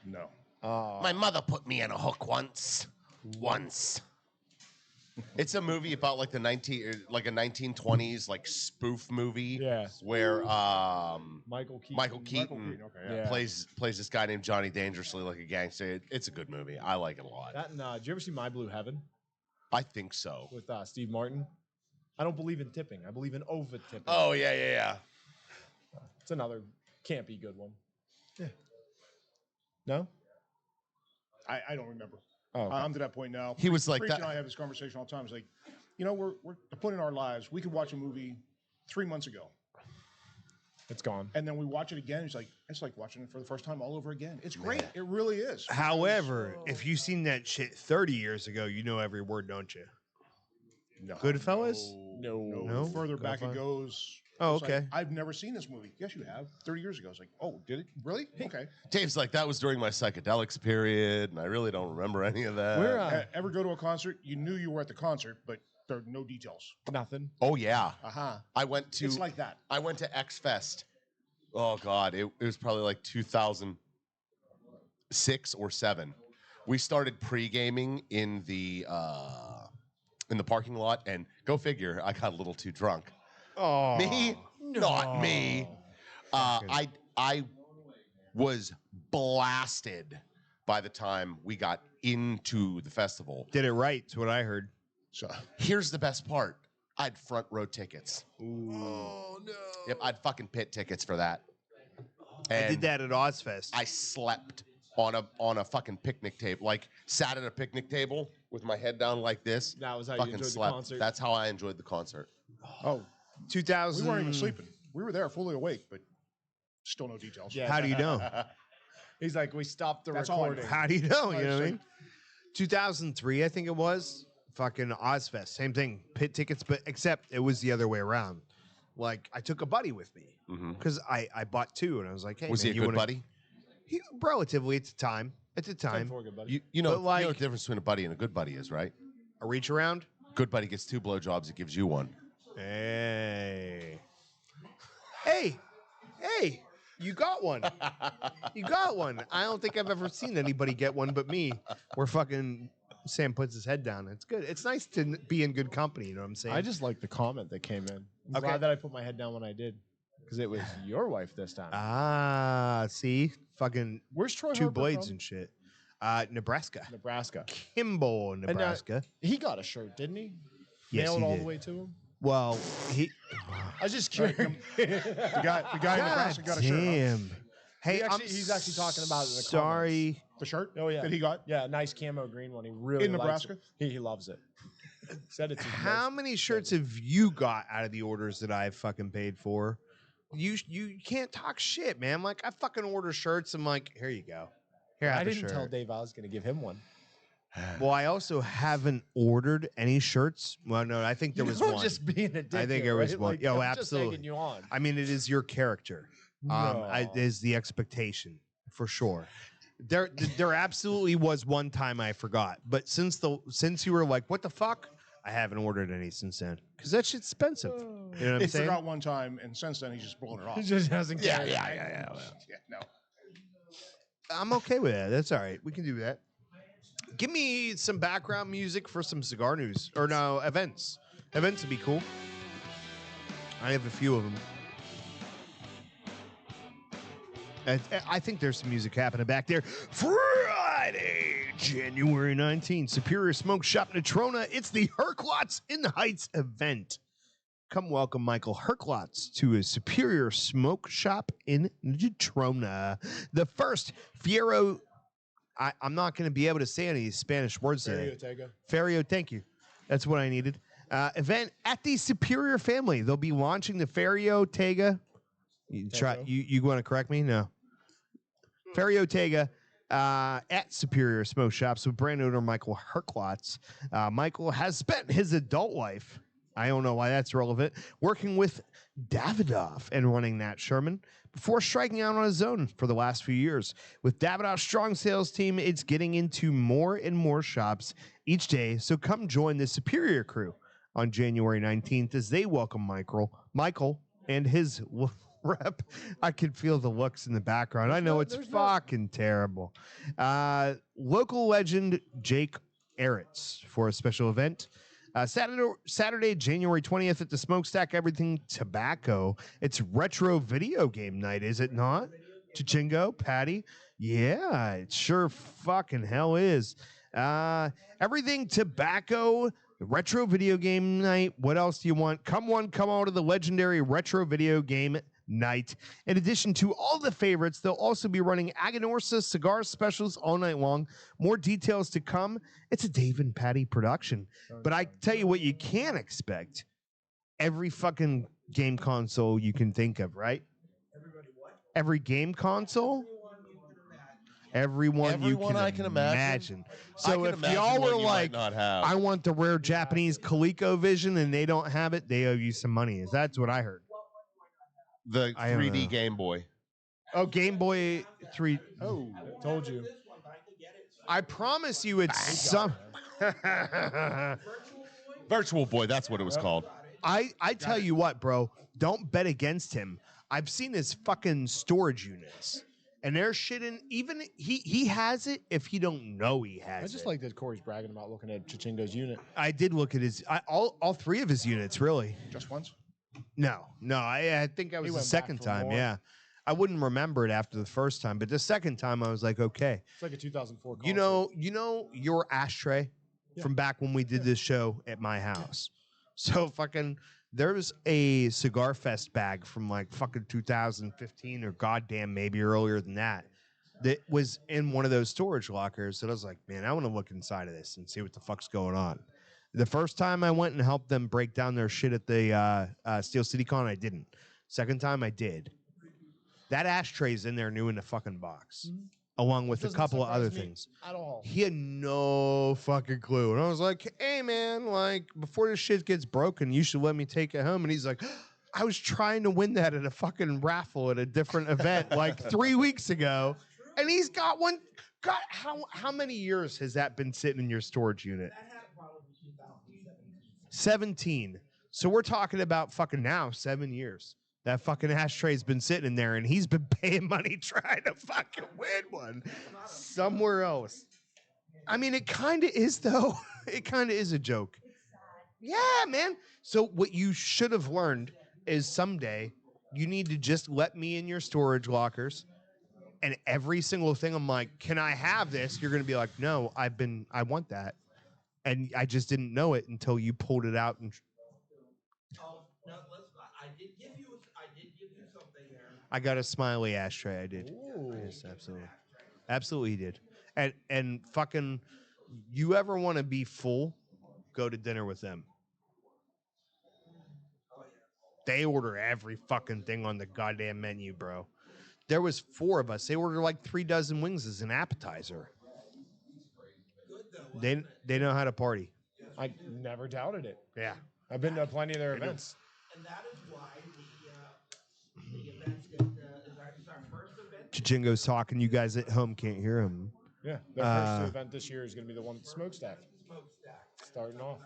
No. My mother put me in a hook once. It's a movie about like a 1920s like spoof movie. Yeah. Where Michael Keaton. Michael Keaton Okay, Yeah. plays this guy named Johnny Dangerously like a gangster. It's a good movie. I like it a lot. That and did you ever see My Blue Heaven I think so. with Steve Martin? I don't believe in tipping. I believe in over tipping. Oh yeah. It's another campy good one. Yeah. No? I don't remember. Oh, okay. I'm to that point now. He was like Preach that. and I have this conversation all the time. It's like, you know, we're at the point in our lives, we could watch a movie 3 months ago, It's gone. and then we watch it again. It's like watching it for the first time all over again. It's great. It really is. However, if you've seen that shit 30 years ago, you know every word, don't you? No. Goodfellas? No. The further back it Godfather? goes. Oh, it's like, okay. I've never seen this movie. Yes, you have. 30 years ago. It's like, oh, did it? Really? Okay. Dave's like, that was during my psychedelics period, and I really don't remember any of that. We're Ever go to a concert? You knew you were at the concert, but there are no details. nothing. Oh yeah. Aha. I went to It's like that. I went to X Fest. Oh God, it was probably like 2006 or 7. We started pre-gaming in the parking lot, and go figure, I got a little too drunk. Oh, Me? Not me. I was blasted by the time we got into the festival. did it right. That's what I heard. So Here's the best part. I had front row tickets. Oh no! Yep, I'd fucking pit tickets for that. I And did that at Ozfest. I slept on a fucking picnic table. Like sat at a picnic table with my head down like this. That was how you Fucking enjoyed slept. the concert. That's how I enjoyed the concert. oh, 2000. we weren't even sleeping. We were there fully awake, but still no details. Yeah. How do you know? He's like, we stopped the That's all I know. recording. How do you know? You I know what I see. mean? 2003, I think it was. Fucking Ozfest, same thing. Pit tickets, but except it was the other way around. Like I took a buddy with me because I bought 2, and I was like, "Hey, Was man, he a you good wanna-" buddy? He relatively at the time. At the 10 time, for a good buddy. You know, But like- you know the difference between a buddy and a good buddy is, right? a reach around. Good buddy gets 2 blowjobs, it gives you 1. Hey, hey, you got one. You got one. I don't think I've ever seen anybody get one but me. Where fucking Sam puts his head down. It's good. It's nice to be in good company. You know what I'm saying? I just like the comment that came in. I'm Okay. glad that I put my head down when I did. Because it was your wife this time. See, fucking Where's Troy 2 Harper blades from? and shit. Nebraska, Nebraska. Kimball, Nebraska. He got a shirt, didn't he? Yes, Mailed he all did. the way to him. Well, he. I was just curious. The guy in Nebraska got a shirt. Huh? Damn. Hey, he's actually talking about it in the sorry. The shirt? Oh, yeah. That he got? Yeah, nice camo green one. He really In likes Nebraska? it. He loves it. Said it's his How most- many shirts have you got out of the orders that I've fucking paid for? You can't talk shit, man. Like I fucking order shirts. I'm like, here you go. Here, have I a didn't shirt. tell Dave I was going to give him one. Well, I also haven't ordered any shirts. Well, no, I think there was one. Just being a dick. I think here, there was right? one. Like, Yo, I'm absolutely. Just egging you on. I mean, it is your character. No. Is the expectation for sure. There absolutely was one time I forgot, but since you were like, what the fuck, I haven't ordered any since then because that shit's expensive. You know what I'm He saying? forgot one time, and since then he's just blown it off. He just hasn't cared. Yeah, no. I'm okay with that. That's all right. We can do that. Give me some background music for some cigar news or no events. Events would be cool. I have a few of them. I think there's some music happening back there. Friday, January 19th, Superior Smoke Shop, Natrona. It's the Herklots in the Heights event. Come welcome Michael Herklots to his Superior Smoke Shop in Natrona. The first Fiero, I'm not going to be able to say any Spanish words today. Ferio, thank you. That's what I needed. Event at the Superior family. They'll be launching the Ferio Tega. You want to correct me? No. Ferio Tega at Superior Smoke Shops with brand owner Michael Herklots. Michael has spent his adult life, I don't know why that's relevant, working with Davidoff and running that Sherman before striking out on his own for the last few years. With Davidoff's strong sales team, it's getting into more and more shops each day. So come join the Superior crew on January 19th as they welcome Michael and his rep. I can feel the looks in the background. I know it's fucking terrible. Local legend Jake Eretz for a special event. Saturday, January 20th at the Smokestack Everything Tobacco. It's retro video game night, is it not? Chichingo, Patty? Yeah, it sure fucking hell is. Everything Tobacco, retro video game night. What else do you want? Come on to the legendary retro video game night. In addition to all the favorites, they'll also be running Aganorsa cigar specials all night long. More details to come. It's a Dave and Patty production. But I tell you what you can expect. Every fucking game console you can think of, right? Every game console? Everyone you I can imagine. So I if can imagine y'all what were you might like, not have. I want the rare Japanese ColecoVision and they don't have it, they owe you some money. That's what I heard. The I don't 3D know. Game Boy. Oh, Game Boy 3. Oh, told you. I promise you it's some. Virtual Boy, that's what it was called. I tell you what, bro, don't bet against him. I've seen his fucking storage units. And they're shit in, even he has it if he don't know he has it. I just like that Corey's bragging about looking at Chichingo's unit. I did look at all three of his units, really. Just once? No, I think I was the went back second for time, more. yeah. I wouldn't remember it after the first time, but the second time I was like, okay. It's like a 2004 You know your ashtray from back when we did this show at my house. So fucking there's a Cigar Fest bag from like fucking 2015 or goddamn maybe earlier than that was in one of those storage lockers. And I was like, man, I want to look inside of this and see what the fuck's going on. The first time I went and helped them break down their shit at the Steel City Con, I didn't. Second time I did. That ashtray's in there new in the fucking box. Along with a couple of other things. At all. He had no fucking clue. And I was like, hey, man, like, before this shit gets broken, you should let me take it home. And he's like, I was trying to win that at a fucking raffle at a different event like 3 weeks ago. And he's got one. God, how many years has that been sitting in your storage unit? 17. So we're talking about fucking now 7 years. That fucking ashtray's been sitting in there, and he's been paying money trying to fucking win one somewhere else. I mean, it kind of is, though. It kind of is a joke. Yeah, man. So what you should have learned is someday you need to just let me in your storage lockers, and every single thing I'm like, can I have this? You're going to be like, no, I want that. And I just didn't know it until you pulled it out and... No, listen, I did give you something there. I got a smiley ashtray. I did. Ooh. Yes, absolutely. Absolutely he did. And fucking, you ever want to be full, go to dinner with them. They order every fucking thing on the goddamn menu, bro. There was 4 of us. They ordered like 3 dozen wings as an appetizer. They know how to party. I never doubted it. Yeah. I've been to plenty of their events. And that is why the events that is our first event. Chichingo's talking. You guys at home can't hear him. Yeah. Their first event this year is going to be the one at the Smokestack. Starting off.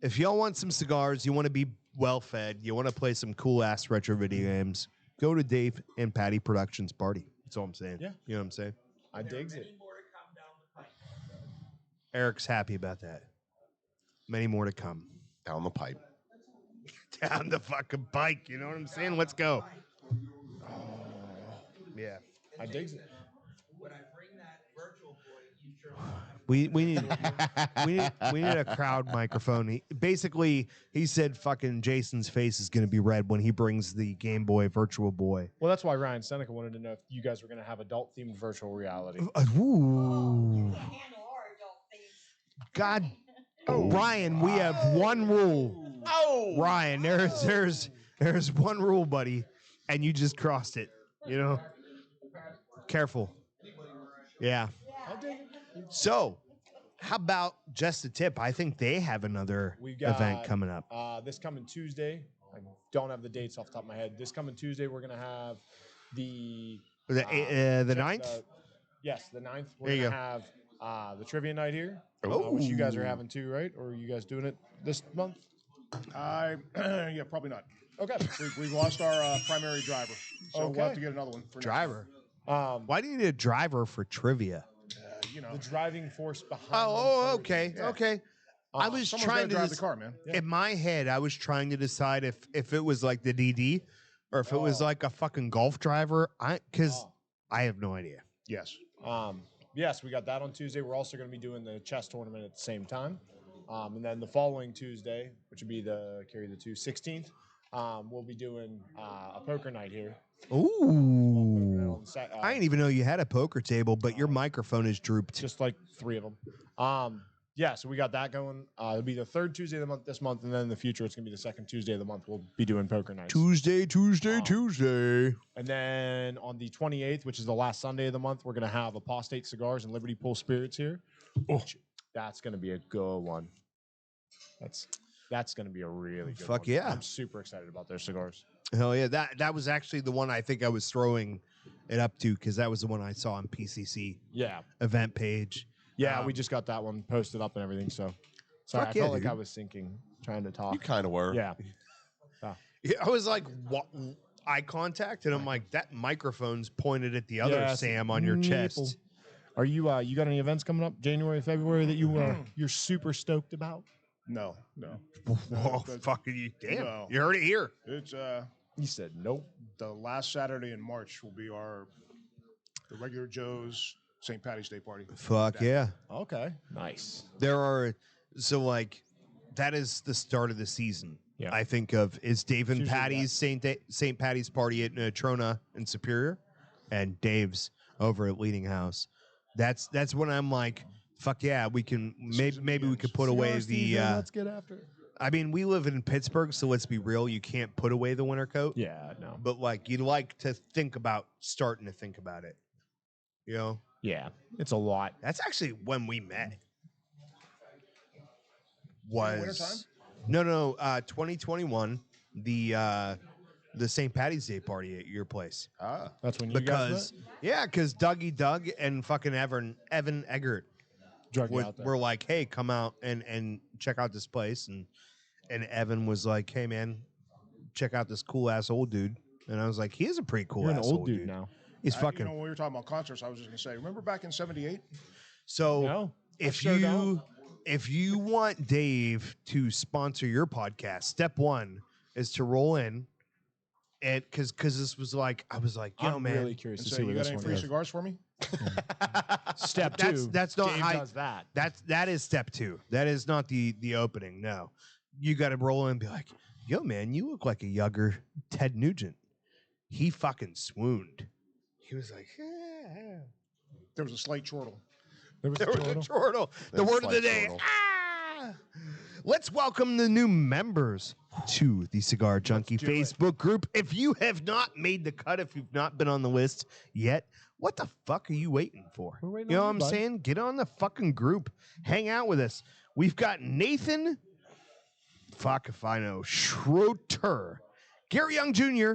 If y'all want some cigars, you want to be well fed, you want to play some cool ass retro video games, go to Dave and Patty Productions party. That's all I'm saying. Yeah. You know what I'm saying? I digs it. Eric's happy about that. Many more to come. Down the pipe. Down the fucking bike. You know what I'm saying? Let's go. Yeah. I digs it. When I bring that virtual boy, you sure. We need a crowd microphone. He said fucking Jason's face is going to be red when he brings the Game Boy Virtual Boy. Well, that's why Ryan Seneca wanted to know if you guys were going to have adult-themed virtual reality. Ooh. God. Oh, Ryan, we have one rule. Oh, Ryan, there's one rule, buddy, and you just crossed it. You know, careful. Yeah. So, how about just a tip? I think they have another event coming up. This coming Tuesday. I don't have the dates off the top of my head. This coming Tuesday, we're going to have the 9th? Yes, the 9th. We're There you going to have the trivia night here, Oh. which you guys are having too, right? Or are you guys doing it this month? Yeah, probably not. Okay. We lost our primary driver, so we'll have Okay. to get another one for next Driver. Um, Why do you need a driver for trivia? you know. The driving force behind. Oh, them. okay, Yeah. okay. I was Someone's trying gotta to drive the car, man. in my head. I was trying to decide if it was like the DD or if it was Oh. like a fucking golf driver. Because Oh. I have no idea. Yes. Yes, we got that on Tuesday. We're also going to be doing the chess tournament at the same time. And then the following Tuesday, which would be the 16th, we'll be doing a poker night here. Ooh. I didn't even know you had a poker table, but your microphone is drooped. Just like 3 of them. Yeah, so we got that going. It'll be the third Tuesday of the month this month, and then in the future it's gonna be the second Tuesday of the month. We'll be doing poker nights. Tuesday. And then on the 28th, which is the last Sunday of the month, we're gonna have Apostate Cigars and Liberty Pool Spirits here. Oh, that's gonna be a good one. That's gonna be a really good Fuck one. yeah. I'm super excited about their cigars. Hell yeah. That was actually the one I think I was throwing it up to because that was the one I saw on PCC Yeah. event page. Yeah, we just got that one posted up and everything. So sorry, Fuck I yeah, felt like dude. I was sinking, trying to talk. You kind of were. Yeah. Yeah, I was like, what? Eye contact, and I'm like, that microphone's pointed at the other Yeah, Sam on your nipple. chest. Are you you got any events coming up January, February that you're super stoked about? No. Whoa, But- fucking you! Damn, No. you heard it here. It's You said nope. the last Saturday in March will be the regular Joe's St. Patty's Day party. Fuck yeah! Okay. Nice. There are that is the start of the season. Yeah. I think of is Dave and Usually Patty's St. Patty's party at Trona in Superior, and Dave's over at Leading House. That's when I'm like, fuck yeah, we can maybe we could put away the. Let's get after it. I mean, we live in Pittsburgh, so let's be real. You can't put away the winter coat. Yeah. No. But like, you'd like to starting to think about it. You know, Yeah. It's a lot. that's actually when we met. wintertime? No, 2021, the St. Patty's Day party at your place. That's when you guys Because Dougie Doug and fucking Evan Eggert drug you out there. were like, hey, come out and check out this place. And Evan was like, hey, man, check out this cool ass old dude. And I was like, he is a pretty cool You're an ass old dude now. He's fucking. When we were talking about concerts, I was just gonna say, remember back in '78? So No, I if sure don't. if you want Dave to sponsor your podcast, step one is to roll in. And because this was like, I was like, yo, I'm man, really curious And to say, see you where got this any one free goes. cigars for me? Step That's- two. that's not Dave how- does that. that is step two. That is not the opening. No, you got to roll in and be like, yo, man, you look like a younger Ted Nugent. He fucking swooned. He was like, yeah. There was a slight chortle. There was There a was a chortle. chortle. The There's word of the slight day. chortle. Ah! Let's welcome the new members to the Cigar Junkie do it. Facebook group. If you have not made the cut, if you've not been on the list yet, what the fuck are you waiting for? We're waiting You know on what you, I'm bud. saying? Get on the fucking group. Hang out with us. We've got Nathan, fuck if I know, Schroeter, Gary Young Jr.,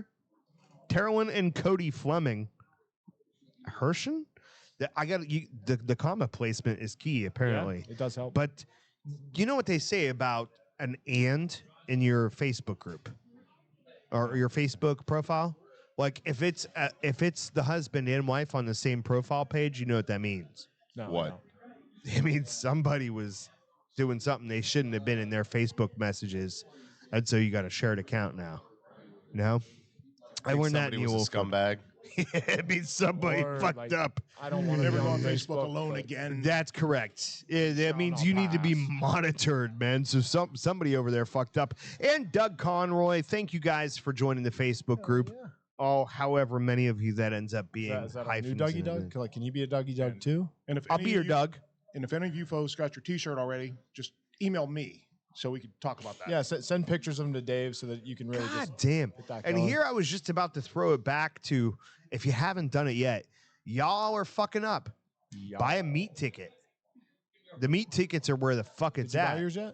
Terwin and Cody Fleming, Hershen. I got the comma placement is key apparently, Yeah, it does help. but you know what they say about an and in your Facebook group or your Facebook profile? Like if it's the husband and wife on the same profile page, you know what that means. no, What? no. It means somebody was doing something they shouldn't have been in their Facebook messages, and so you got a shared account now. No, I learned that in Somebody the was a old scumbag. It means somebody Or, fucked like, up. I don't want to Never be go on on Facebook alone but- again. That's correct. That Shall means not you need to be pass. monitored, man. So somebody over there fucked up. And Doug Conroy, thank you guys for joining the Facebook group. Yeah. Oh, however many of you that ends up being Is that a new hyphens Dougie and Doug? everything. Like, can you be a Dougie Doug too? And if I'll any be of your you- Doug. And if any of you folks got your T-shirt already, just email me so we can talk about that. Yeah, send pictures of them to Dave so that you can really God just damn. get that And going. here I was just about to throw it back to, if you haven't done it yet, y'all are fucking up. Yeah. Buy a meat ticket. The meat tickets are where the fuck Did it's you buy at. yours yet?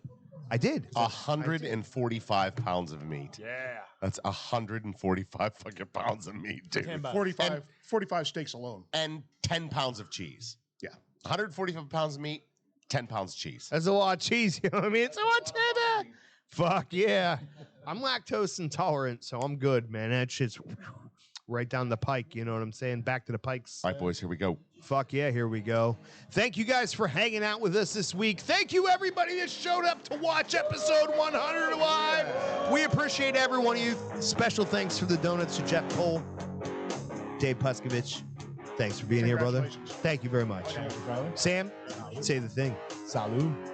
I did. 145 pounds of meat. Yeah. That's 145 fucking pounds of meat, dude. Can't buy it. 45 steaks alone. And 10 pounds of cheese. Yeah. 145 pounds of meat, 10 pounds of cheese. That's a lot of cheese. You know what I mean? It's a lot of cheddar. Fuck yeah. I'm lactose intolerant, so I'm good, man. That shit's right down the pike. You know what I'm saying? Back to the pikes. All right, boys, here we go. Fuck yeah, here we go. Thank you guys for hanging out with us this week. Thank you everybody that showed up to watch episode 100 live. We appreciate every one of you. Special thanks for the donuts to Jeff Cole, Dave Puskovich. Thanks for being here, brother. Congratulations. Thank you very much. Thank you, brother. Sam, say the thing. Salud.